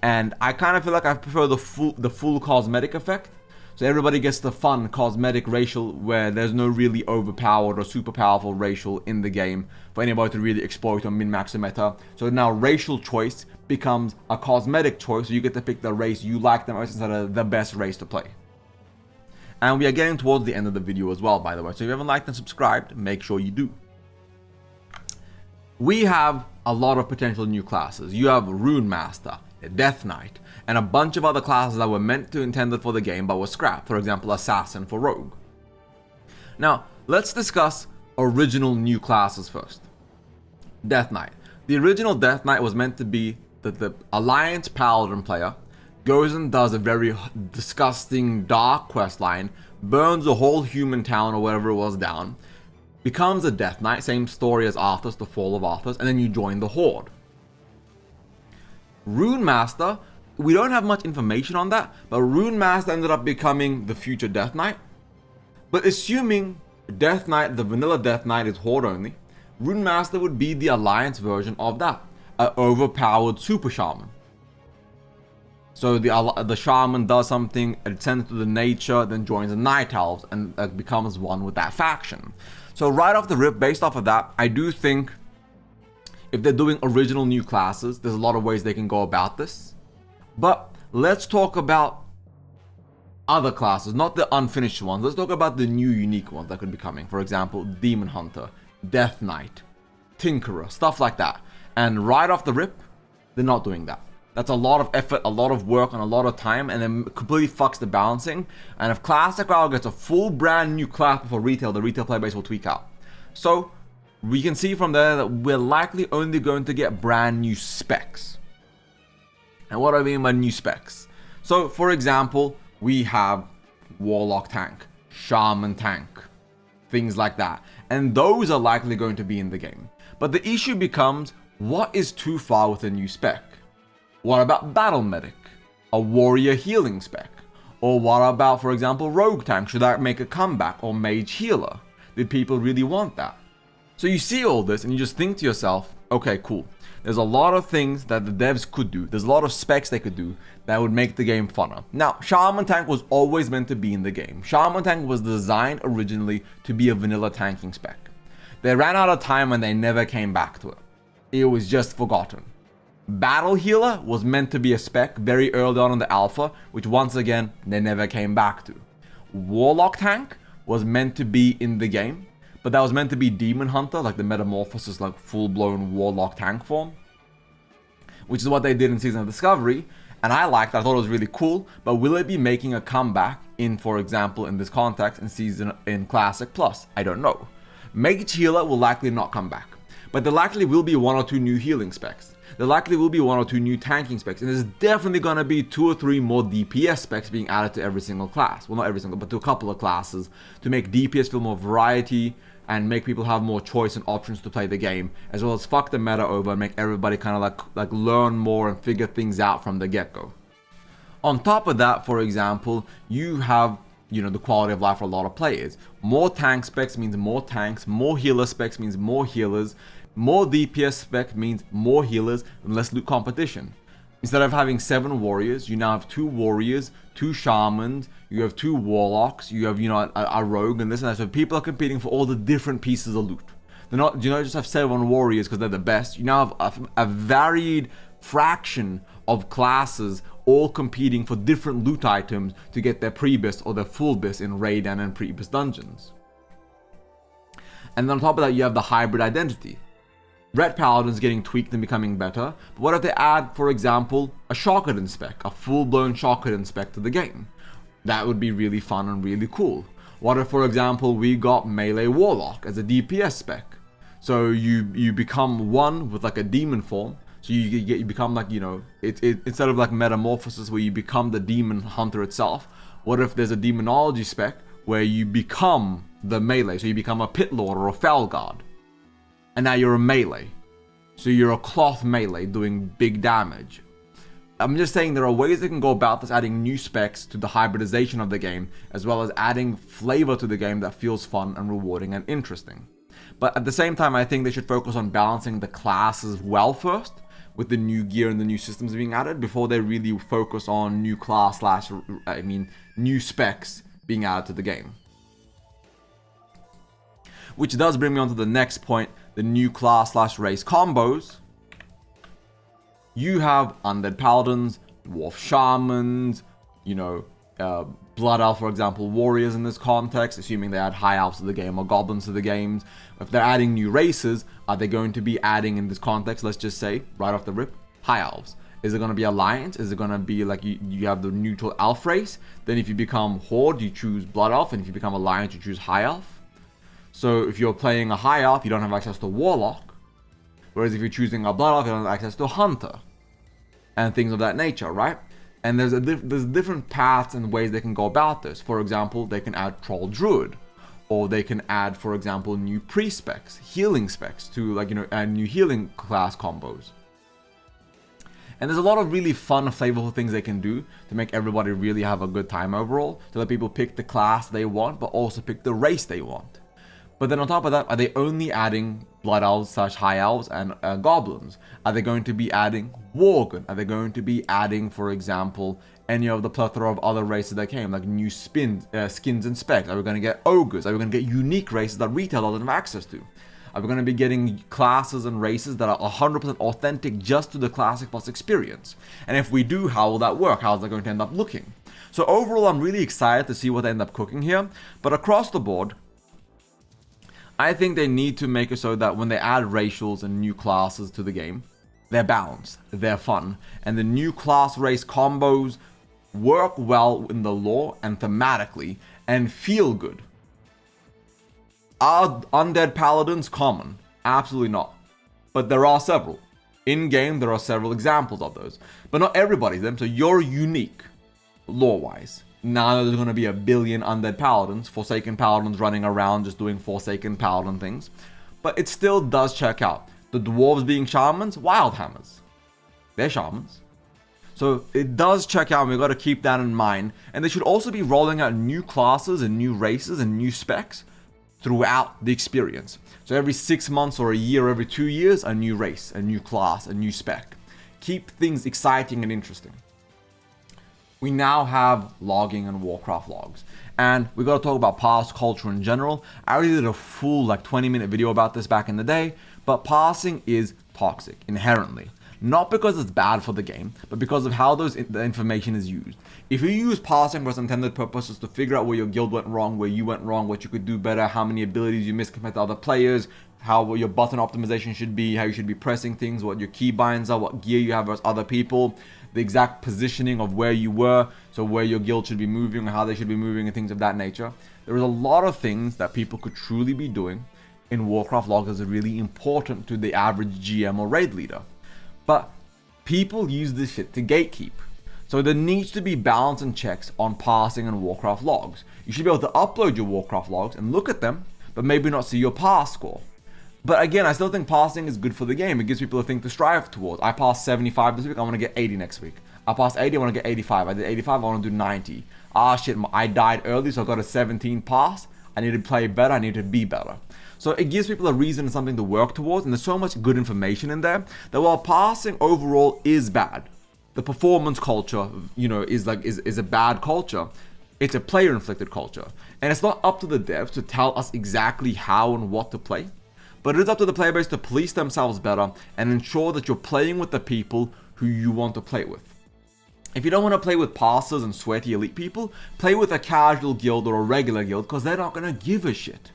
Speaker 1: And I kind of feel like I prefer the full cosmetic effect. So everybody gets the fun cosmetic racial where there's no really overpowered or super powerful racial in the game for anybody to really exploit or min-max the meta. So now racial choice becomes a cosmetic choice, so you get to pick the race you like the most instead of the best race to play. And we are getting towards the end of the video as well, by the way. So if you haven't liked and subscribed, make sure you do. We have a lot of potential new classes. You have Rune Master, Death Knight, and a bunch of other classes that were meant to intended for the game but were scrapped. For example, Assassin for Rogue. Now, let's discuss original new classes first. Death Knight. The original Death Knight was meant to be that the Alliance Paladin player goes and does a very disgusting dark quest line, burns a whole human town or whatever it was down, becomes a Death Knight, same story as Arthas, the fall of Arthas, and then you join the Horde. Rune Master, we don't have much information on that, but Rune Master ended up becoming the future Death Knight. But assuming Death Knight, the vanilla Death Knight, is Horde only, Rune Master would be the Alliance version of that, an overpowered super shaman. So the shaman does something, ascends to the nature, then joins the Night Elves and becomes one with that faction. So right off the rip, based off of that, I do think if they're doing original new classes, there's a lot of ways they can go about this. But let's talk about other classes, not the unfinished ones. Let's talk about the new unique ones that could be coming. For example, Demon Hunter, Death Knight, Tinkerer, stuff like that. And right off the rip, they're not doing that. That's a lot of effort, a lot of work, and a lot of time, and then completely fucks the balancing. And if Classic WoW gets a full brand new class before retail, the retail player base will tweak out. So we can see from there that we're likely only going to get brand new specs. And what do I mean by new specs? So for example, we have Warlock tank, Shaman tank, things like that. And those are likely going to be in the game. But the issue becomes, what is too far with a new spec? What about Battle Medic? A Warrior healing spec? Or what about, for example, Rogue tank? Should that make a comeback? Or Mage healer? Did people really want that? So you see all this and you just think to yourself, okay, cool. There's a lot of things that the devs could do. There's a lot of specs they could do that would make the game funner. Now, Shaman tank was always meant to be in the game. Shaman tank was designed originally to be a vanilla tanking spec. They ran out of time and they never came back to it. It was just forgotten. Battle Healer was meant to be a spec very early on in the alpha, which once again, they never came back to. Warlock Tank was meant to be in the game, but that was meant to be Demon Hunter, like the Metamorphosis, like full-blown Warlock Tank form, which is what they did in Season of Discovery, and I liked it. I thought it was really cool, but will it be making a comeback in, for example, in this context, in Classic Plus? I don't know. Mage Healer will likely not come back, but there likely will be 1 or 2 new healing specs. There likely will be 1 or 2 new tanking specs, and there's definitely going to be 2 or 3 more DPS specs being added to every single class. Well, not every single, but to a couple of classes to make DPS feel more variety and make people have more choice and options to play the game, as well as fuck the meta over and make everybody kind of like learn more and figure things out from the get-go. On top of that, for example, you have the quality of life for a lot of players. More tank specs means more tanks, more healer specs means more healers, more DPS spec means more healers and less loot competition. Instead of having 7 warriors, you now have 2 warriors, 2 shamans, you have 2 warlocks, you have a rogue and this and that. So people are competing for all the different pieces of loot. They're not, just have 7 warriors because they're the best. You now have a varied fraction of classes all competing for different loot items to get their pre-bis or their full bis in raid and in pre-bis dungeons. And then on top of that, you have the hybrid identity. Red Paladin's getting tweaked and becoming better, but what if they add, for example, a Shockedin spec, a full-blown Shockedin spec to the game? That would be really fun and really cool. What if, for example, we got Melee Warlock as a DPS spec? So you become one with like a demon form, so you become like, instead of like Metamorphosis where you become the demon hunter itself, what if there's a Demonology spec where you become the melee, so you become a Pit Lord or a Felguard? And now you're a melee. So you're a cloth melee doing big damage. I'm just saying there are ways they can go about this, adding new specs to the hybridization of the game, as well as adding flavor to the game that feels fun and rewarding and interesting. But at the same time, I think they should focus on balancing the classes well first, with the new gear and the new systems being added, before they really focus on new new specs being added to the game. Which does bring me on to the next point, the new class/race combos. You have Undead Paladins, Dwarf Shamans, Blood Elf, for example, Warriors in this context, assuming they add High Elves to the game or Goblins to the games. If they're adding new races, are they going to be adding, in this context, let's just say, right off the rip, High Elves? Is it going to be Alliance? Is it going to be like you have the neutral Elf race? Then if you become Horde, you choose Blood Elf, and if you become Alliance, you choose High Elf. So if you're playing a High Elf, you don't have access to Warlock. Whereas if you're choosing a Blood Elf, you don't have access to Hunter. And things of that nature, right? And there's different paths and ways they can go about this. For example, they can add Troll Druid. Or they can add, for example, new pre-specs, healing specs to add new healing class combos. And there's a lot of really fun, flavorful things they can do to make everybody really have a good time overall. To let people pick the class they want, but also pick the race they want. But then on top of that, are they only adding Blood Elves / High Elves and Goblins? Are they going to be adding Worgen? Are they going to be adding, for example, any of the plethora of other races that came, like new skins and specs? Are we going to get Ogres? Are we going to get unique races that retail doesn't have access to? Are we going to be getting classes and races that are 100% authentic just to the Classic Plus experience? And if we do, how will that work? How is that going to end up looking? So overall, I'm really excited to see what they end up cooking here. But across the board, I think they need to make it so that when they add racials and new classes to the game, they're balanced, they're fun, and the new class race combos work well in the lore and thematically and feel good. Are Undead Paladins common? Absolutely not. But there are several. In-game, there are several examples of those. But not everybody's them, so you're unique, lore-wise. Now there's going to be a billion Undead Paladins, Forsaken Paladins running around just doing Forsaken Paladin things. But it still does check out. The Dwarves being Shamans, Wildhammers. They're Shamans. So it does check out, and we've got to keep that in mind. And they should also be rolling out new classes and new races and new specs throughout the experience. So every 6 months or a year, or every 2 years, a new race, a new class, a new spec. Keep things exciting and interesting. We now have logging and Warcraft logs. And we got to talk about parse culture in general. I already did a full 20-minute video about this back in the day, but parsing is toxic inherently. Not because it's bad for the game, but because of how the information is used. If you use parsing for its intended purposes to figure out where your guild went wrong, where you went wrong, what you could do better, how many abilities you missed compared to other players, how your button optimization should be, how you should be pressing things, what your keybinds are, what gear you have versus other people, the exact positioning of where you were, so where your guild should be moving, or how they should be moving, and things of that nature. There is a lot of things that people could truly be doing in Warcraft logs that is really important to the average GM or raid leader. But people use this shit to gatekeep. So there needs to be balance and checks on parsing and Warcraft logs. You should be able to upload your Warcraft logs and look at them, but maybe not see your pass score. But again, I still think passing is good for the game. It gives people a thing to strive towards. I passed 75 this week, I want to get 80 next week. I passed 80, I want to get 85. I did 85, I want to do 90. Ah shit, I died early, so I got a 17 pass. I need to play better, I need to be better. So it gives people a reason and something to work towards, and there's so much good information in there that while passing overall is bad, the performance culture, is a bad culture. It's a player-inflicted culture. And it's not up to the devs to tell us exactly how and what to play, but it is up to the player base to police themselves better and ensure that you're playing with the people who you want to play with. If you don't want to play with passers and sweaty elite people, play with a casual guild or a regular guild, because they're not going to give a shit.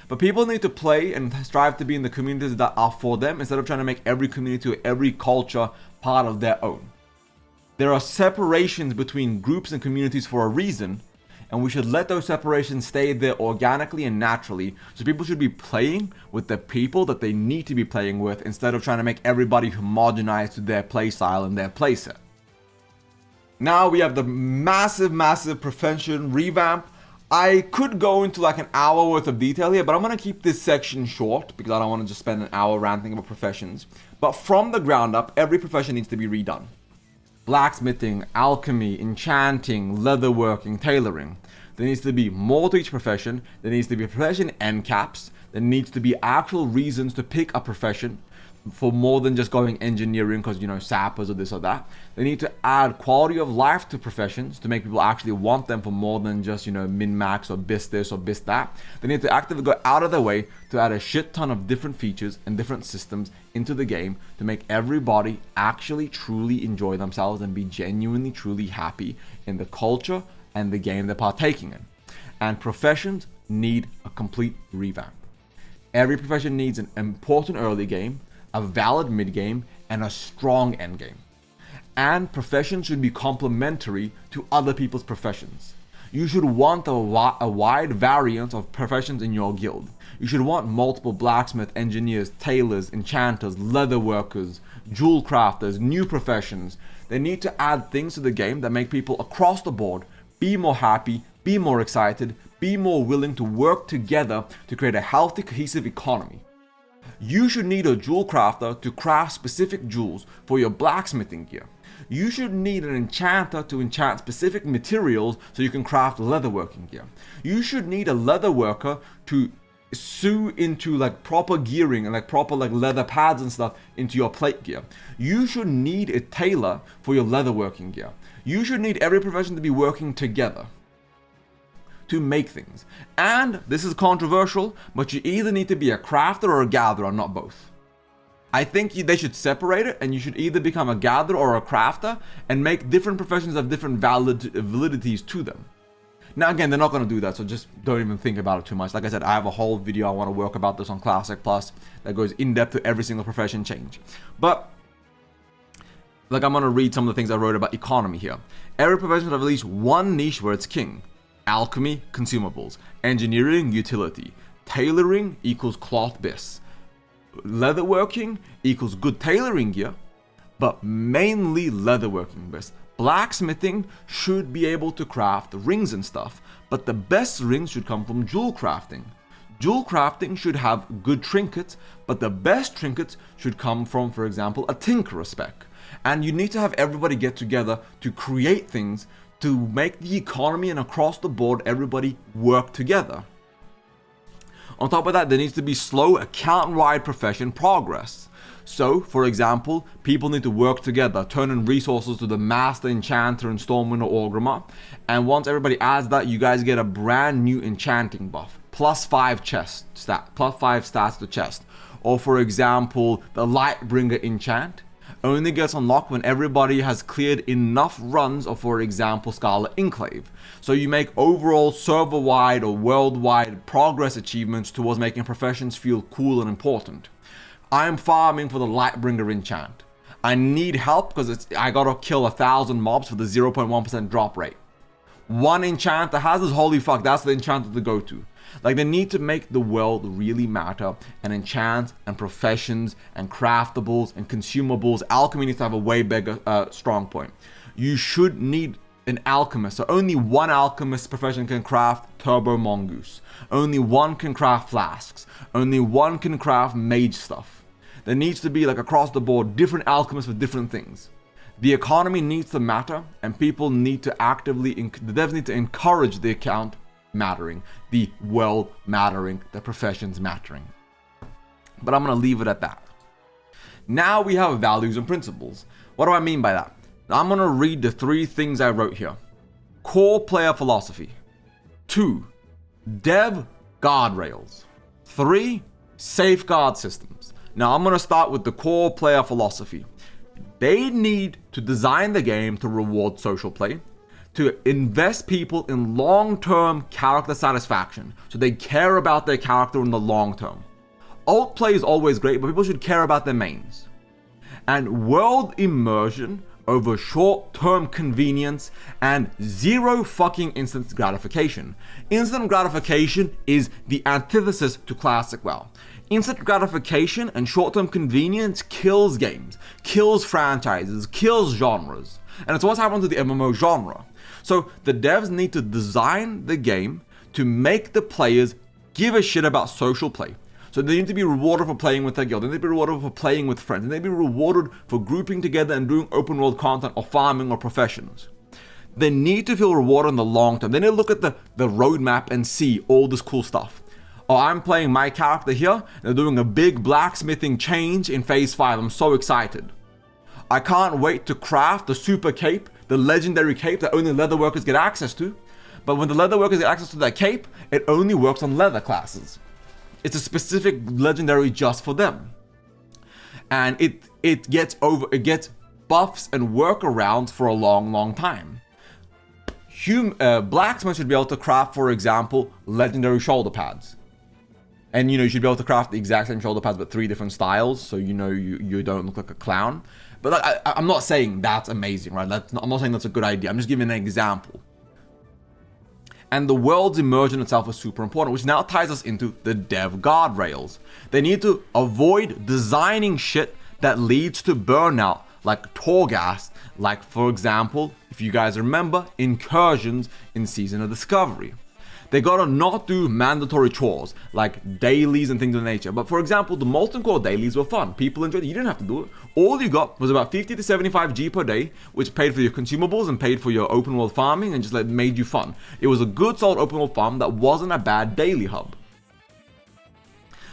Speaker 1: But people need to play and strive to be in the communities that are for them, instead of trying to make every community or every culture part of their own. There are separations between groups and communities for a reason, and we should let those separations stay there organically and naturally. So people should be playing with the people that they need to be playing with, instead of trying to make everybody homogenize to their playstyle and their playset. Now we have the massive profession revamp. I could go into like an hour worth of detail here, but I'm going to keep this section short because I don't want to just spend an hour ranting about professions. But from the ground up, every profession needs to be redone. Blacksmithing, alchemy, enchanting, leatherworking, tailoring. There needs to be more to each profession. There needs to be profession end caps. There needs to be actual reasons to pick a profession for more than just going engineering because, sappers or this or that. They need to add quality of life to professions to make people actually want them for more than just, min-max or bis this or bis that. They need to actively go out of their way to add a shit ton of different features and different systems into the game to make everybody actually truly enjoy themselves and be genuinely truly happy in the culture and the game they're partaking in. And professions need a complete revamp. Every profession needs an important early game, a valid mid-game, and a strong endgame. And professions should be complementary to other people's professions. You should want a wide variance of professions in your guild. You should want multiple blacksmith, engineers, tailors, enchanters, leatherworkers, jewel crafters, new professions. They need to add things to the game that make people across the board be more happy, be more excited, be more willing to work together to create a healthy, cohesive economy. You should need a jewel crafter to craft specific jewels for your blacksmithing gear. You should need an enchanter to enchant specific materials so you can craft leatherworking gear. You should need a leatherworker to sew into proper gearing and proper leather pads and stuff into your plate gear. You should need a tailor for your leatherworking gear. You should need every profession to be working together to make things. And this is controversial, but you either need to be a crafter or a gatherer, not both. I think they should separate it, and you should either become a gatherer or a crafter and make different professions have different validities to them. Now again, they're not going to do that, so just don't even think about it too much. Like I said, I have a whole video I want to work about this on Classic Plus that goes in depth to every single profession change. But I'm going to read some of the things I wrote about economy here. Every profession should have at least one niche where it's king. Alchemy, consumables. Engineering, utility. Tailoring equals cloth bis. Leatherworking equals good tailoring gear, but mainly leatherworking bis. Blacksmithing should be able to craft rings and stuff, but the best rings should come from jewel crafting. Jewel crafting should have good trinkets, but the best trinkets should come from, for example, a tinkerer spec. And you need to have everybody get together to create things to make the economy and across the board everybody work together. On top of that, there needs to be slow account-wide profession progress. So, for example, people need to work together, turn in resources to the Master Enchanter and Stormwind or Orgrimmar, and once everybody adds that, you guys get a brand new enchanting buff, plus 5 stats to chest. Or for example, the Lightbringer enchant only gets unlocked when everybody has cleared enough runs of, for example, Scarlet Enclave. So you make overall server-wide or worldwide progress achievements towards making professions feel cool and important. I'm farming for the Lightbringer enchant. I need help because I gotta kill 1,000 mobs for the 0.1% drop rate. One enchant that has this, holy fuck, that's the enchant to go to. Like, they need to make the world really matter, and enchants and professions and craftables and consumables. Alchemy needs to have a way bigger strong point. You should need an alchemist. So only one alchemist profession can craft Turbo Mongoose. Only one can craft flasks. Only one can craft mage stuff. There needs to be, like, across the board, different alchemists for different things. The economy needs to matter, and people need to actively, the devs need to encourage the account mattering, the world mattering, the professions mattering. But I'm going to leave it at that. Now we have values and principles. What do I mean by that? I'm going to read the 3 things I wrote here. Core player philosophy. 2, dev guardrails. 3, safeguard systems. Now I'm going to start with the core player philosophy. They need to design the game to reward social play, to invest people in long-term character satisfaction, so they care about their character in the long term. Alt play is always great, but people should care about their mains. And world immersion over short-term convenience and zero fucking instant gratification. Instant gratification is the antithesis to classic WoW. Instant gratification and short-term convenience kills games, kills franchises, kills genres. And it's what's happened to the MMO genre. So the devs need to design the game to make the players give a shit about social play. So they need to be rewarded for playing with their guild, they need to be rewarded for playing with friends, and they need to be rewarded for grouping together and doing open world content or farming or professions. They need to feel rewarded in the long term. They need to look at the roadmap and see all this cool stuff. Oh, I'm playing my character here, they're doing a big blacksmithing change in phase 5, I'm so excited. I can't wait to craft the super cape, the legendary cape that only leather workers get access to. But when the leather workers get access to that cape, it only works on leather classes. It's a specific legendary just for them. And it gets buffs and workarounds for a long time. Blacksmiths should be able to craft, for example, legendary shoulder pads. And you should be able to craft the exact same shoulder pads but 3 different styles, so you don't look like a clown. But I'm not saying that's amazing, right? I'm not saying that's a good idea. I'm just giving an example. And the world's immersion itself is super important, which now ties us into the dev guardrails. They need to avoid designing shit that leads to burnout, like Torghast, like, for example, if you guys remember, incursions in Season of Discovery. They gotta not do mandatory chores, like dailies and things of nature. But for example, the Molten Core dailies were fun. People enjoyed it. You didn't have to do it. All you got was about 50 to 75 G per day, which paid for your consumables and paid for your open world farming and just made you fun. It was a good solid open world farm that wasn't a bad daily hub.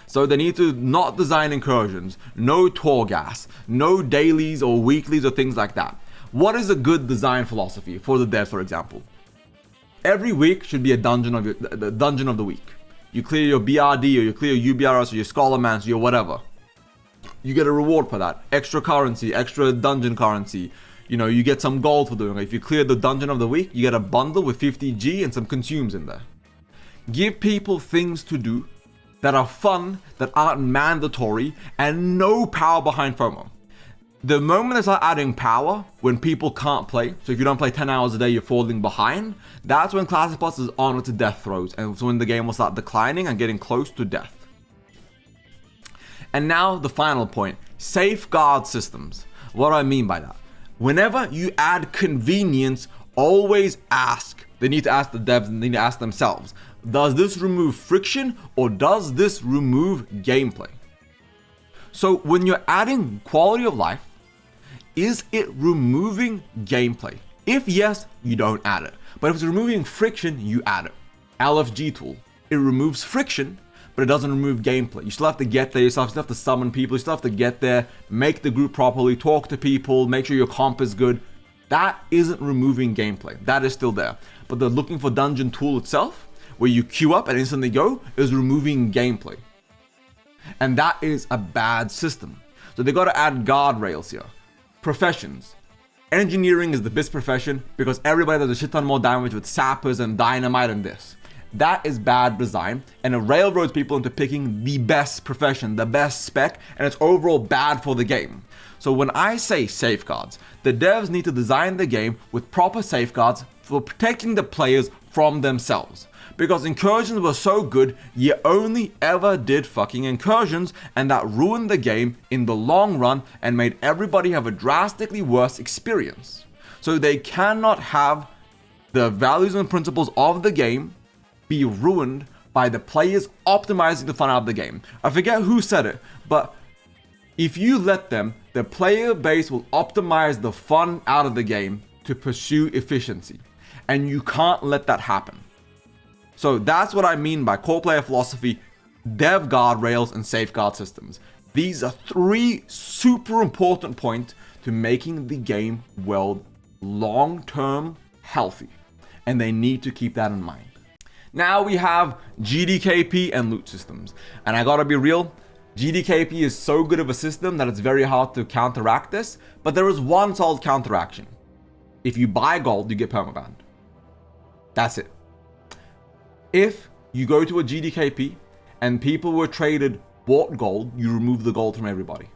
Speaker 1: So they need to not design incursions, no Torghast, no dailies or weeklies or things like that. What is a good design philosophy for the dev, for example? Every week should be a dungeon of the dungeon of the week. You clear your BRD or you clear your UBRS or your Scholarmancy or whatever. You get a reward for that. Extra currency, extra dungeon currency. You get some gold for doing it. If you clear the dungeon of the week, you get a bundle with 50 G and some consumes in there. Give people things to do that are fun, that aren't mandatory, and no power behind FOMO. The moment they start adding power, when people can't play, so if you don't play 10 hours a day, you're falling behind, that's when Classic Plus is on to death throes, and so when the game will start declining and getting close to death. And now the final point, safeguard systems. What do I mean by that? Whenever you add convenience, always ask. They need to ask the devs, and they need to ask themselves, does this remove friction or does this remove gameplay? So when you're adding quality of life, is it removing gameplay? If yes, you don't add it. But if it's removing friction, you add it. LFG tool. It removes friction, but it doesn't remove gameplay. You still have to get there yourself, you still have to summon people, you still have to get there, make the group properly, talk to people, make sure your comp is good. That isn't removing gameplay. That is still there. But the looking for dungeon tool itself, where you queue up and instantly go, is removing gameplay. And that is a bad system. So they got to add guardrails here. Professions. Engineering is the best profession because everybody does a shit ton more damage with sappers and dynamite and this. That is bad design, and it railroads people into picking the best profession, the best spec, and it's overall bad for the game. So when I say safeguards, the devs need to design the game with proper safeguards for protecting the players from themselves. Because incursions were so good, you only ever did fucking incursions, and that ruined the game in the long run and made everybody have a drastically worse experience. So they cannot have the values and principles of the game be ruined by the players optimizing the fun out of the game. I forget who said it, but if you let them, the player base will optimize the fun out of the game to pursue efficiency. And you can't let that happen. So that's what I mean by core player philosophy, dev guardrails, and safeguard systems. These are 3 super important points to making the game world long-term healthy. And they need to keep that in mind. Now we have GDKP and loot systems. And I gotta be real, GDKP is so good of a system that it's very hard to counteract this, but there is one solid counteraction. If you buy gold, you get permabanned. That's it. If you go to a GDKP and people were traded bought gold, you remove the gold from everybody.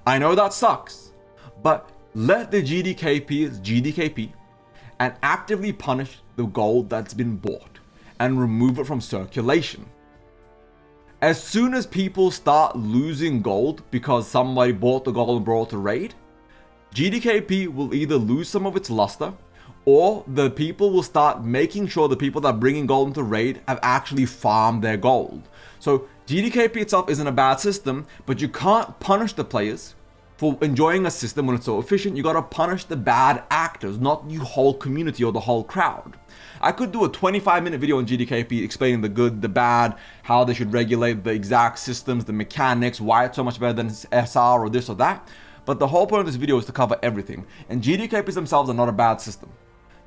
Speaker 1: I know that sucks, but let the GDKP GDKP and actively punish the gold that's been bought and remove it from circulation. As soon as people start losing gold because somebody bought the gold and brought it to raid, GDKP will either lose some of its luster, or the people will start making sure the people that are bringing gold into raid have actually farmed their gold. So GDKP itself isn't a bad system, but you can't punish the players for enjoying a system when it's so efficient. You gotta punish the bad actors, not the whole community or the whole crowd. I could do a 25-minute video on GDKP explaining the good, the bad, how they should regulate the exact systems, the mechanics, why it's so much better than SR or this or that. But the whole point of this video is to cover everything. And GDKPs themselves are not a bad system.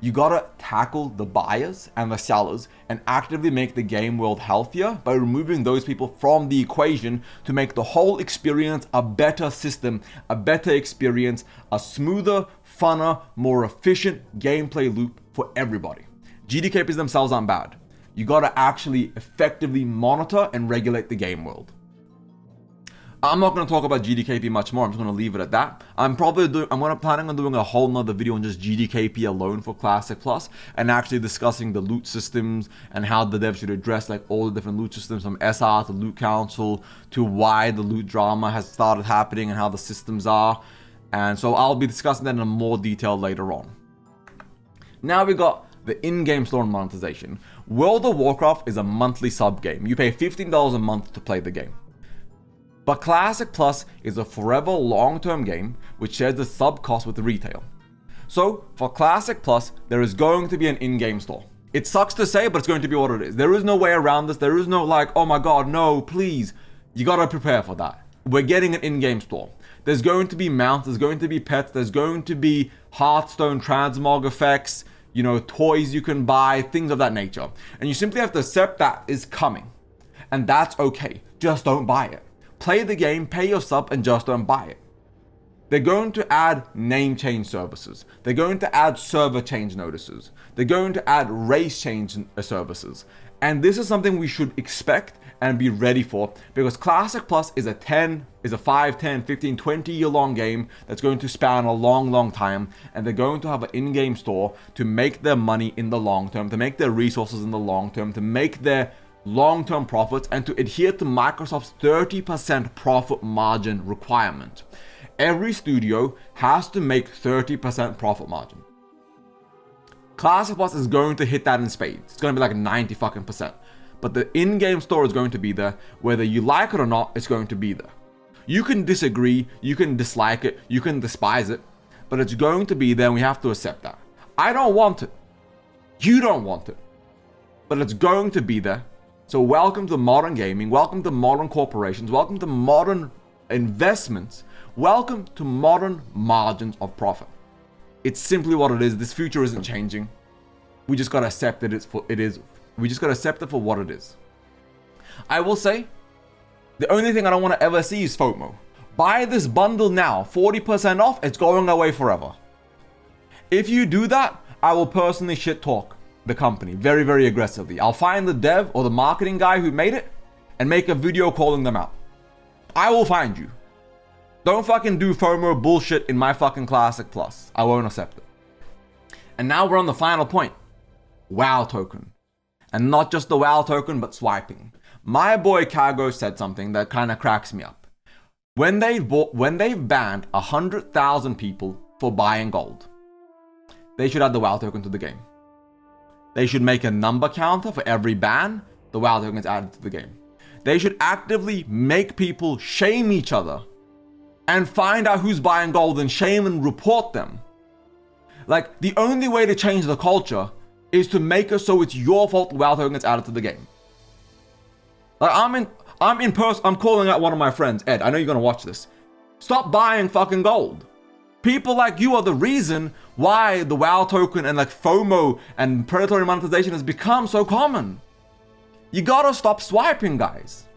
Speaker 1: You gotta tackle the buyers and the sellers and actively make the game world healthier by removing those people from the equation to make the whole experience a better system, a better experience, a smoother, funner, more efficient gameplay loop for everybody. GDKPs themselves aren't bad. You gotta actually effectively monitor and regulate the game world. I'm not going to talk about GDKP much more. I'm just going to leave it at that. I'm planning on doing a whole nother video on just GDKP alone for Classic Plus and actually discussing the loot systems and how the devs should address like all the different loot systems from SR to Loot Council to why the loot drama has started happening and how the systems are. And so I'll be discussing that in more detail later on. Now we got the in-game store and monetization. World of Warcraft is a monthly sub game. You pay $15 a month to play the game. But Classic Plus is a forever long-term game which shares the sub cost with the retail. So for Classic Plus, there is going to be an in-game store. It sucks to say, but it's going to be what it is. There is no way around this. There is no like, oh my god, no, please. You gotta prepare for that. We're getting an in-game store. There's going to be mounts, there's going to be pets, there's going to be Hearthstone transmog effects, you know, toys you can buy, things of that nature. And you simply have to accept that is coming. And that's okay. Just don't buy it. Play the game, pay your sub, and just don't buy it. They're going to add name change services. They're going to add server change notices. They're going to add race change services. And this is something we should expect and be ready for, because Classic Plus is a 5, 10, 15, 20 year long game that's going to span a long time, and they're going to have an in-game store to make their money in the long term, to make their resources in the long term, to make their long-term profits, and to adhere to Microsoft's 30% profit margin requirement. Every studio has to make 30% profit margin. Classic Plus is going to hit that in spades. It's going to be like 90%. But the in-game store is going to be there. Whether you like it or not, it's going to be there. You can disagree, you can dislike it, you can despise it, but it's going to be there, and we have to accept that. I don't want it. You don't want it. But it's going to be there. So welcome to modern gaming, welcome to modern corporations, welcome to modern investments, welcome to modern margins of profit. It's simply what it is. This future isn't changing. We just gotta accept it. We just gotta accept it for what it is. I will say, the only thing I don't want to ever see is FOMO. Buy this bundle now, 40% off, it's going away forever. If you do that, I will personally shit talk the company very, very aggressively. I'll find the dev or the marketing guy who made it and make a video calling them out. I will find you. Don't fucking do FOMO bullshit in my fucking Classic Plus. I won't accept it. And now we're on the final point. WoW token. And not just the WoW token, but swiping. My boy Kago said something that kind of cracks me up. When they've banned 100,000 people for buying gold, they should add the WoW token to the game. They should make a number counter for every ban, the WoW token is added to the game. They should actively make people shame each other and find out who's buying gold and shame and report them. Like, the only way to change the culture is to make it so it's your fault the WoW token gets added to the game. Like, I'm calling out one of my friends, Ed, I know you're gonna watch this. Stop buying fucking gold. People like you are the reason why the WoW token and like FOMO and predatory monetization has become so common. You gotta stop swiping, guys.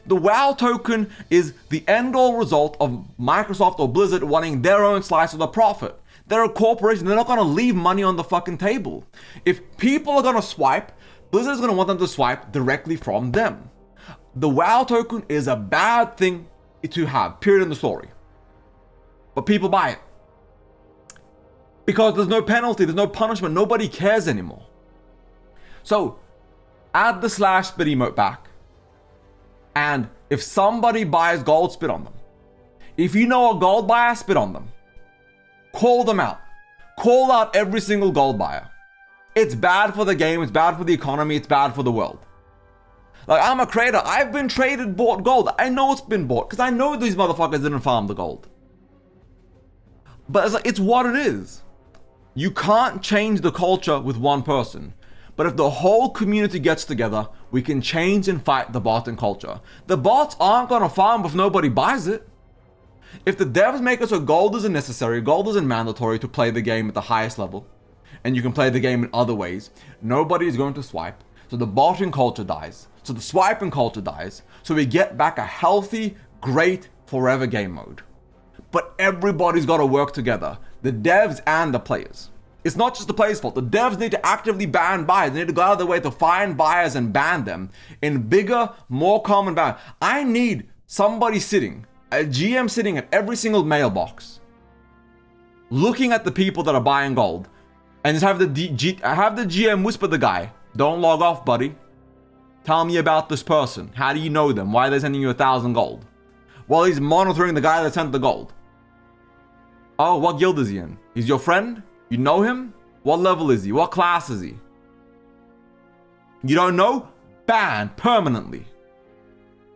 Speaker 1: The WoW token is the end-all result of Microsoft or Blizzard wanting their own slice of the profit. They're a corporation, they're not gonna leave money on the fucking table. If people are gonna swipe, Blizzard is gonna want them to swipe directly from them. The WoW token is a bad thing to have, period in the story. But people buy it. Because there's no penalty, there's no punishment, nobody cares anymore. So, add the /spit emote back. And if somebody buys gold, spit on them. If you know a gold buyer, spit on them. Call them out. Call out every single gold buyer. It's bad for the game, it's bad for the economy, it's bad for the world. Like, I'm a creator, I've been traded, bought gold. I know it's been bought, because I know these motherfuckers didn't farm the gold. But it's like, it's what it is. You can't change the culture with one person. But if the whole community gets together, we can change and fight the bot and culture. The bots aren't gonna farm if nobody buys it. If the devs make it so gold isn't necessary, gold isn't mandatory to play the game at the highest level, and you can play the game in other ways, nobody is going to swipe. So the botting culture dies. So the swiping culture dies. So we get back a healthy, great, forever game mode. But everybody's got to work together. The devs and the players. It's not just the players' fault. The devs need to actively ban buyers. They need to go out of their way to find buyers and ban them in bigger, more common ban. I need somebody sitting, a GM sitting at every single mailbox, looking at the people that are buying gold, and just have the GM whisper the guy, "Don't log off, buddy. Tell me about this person. How do you know them? Why are they sending you 1,000 gold?" While he's monitoring the guy that sent the gold. Oh, what guild is he in? He's your friend? You know him? What level is he? What class is he? You don't know? Ban permanently.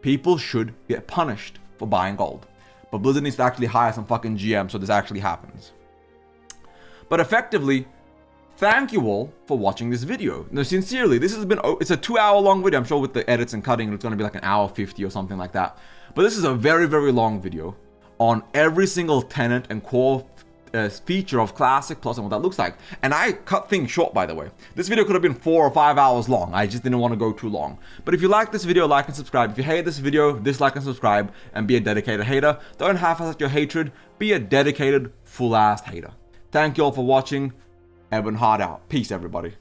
Speaker 1: People should get punished for buying gold. But Blizzard needs to actually hire some fucking GM so this actually happens. But effectively, thank you all for watching this video. No, sincerely, it's a 2-hour long video. I'm sure with the edits and cutting, it's going to be like 1:50 or something like that. But this is a very, very long video on every single tenet and core feature of Classic Plus and what that looks like. And I cut things short, by the way. This video could have been 4 or 5 hours long. I just didn't want to go too long. But if you like this video, like and subscribe. If you hate this video, dislike and subscribe and be a dedicated hater. Don't half-ass your hatred. Be a dedicated, full-ass hater. Thank you all for watching. Evan Hard out. Peace, everybody.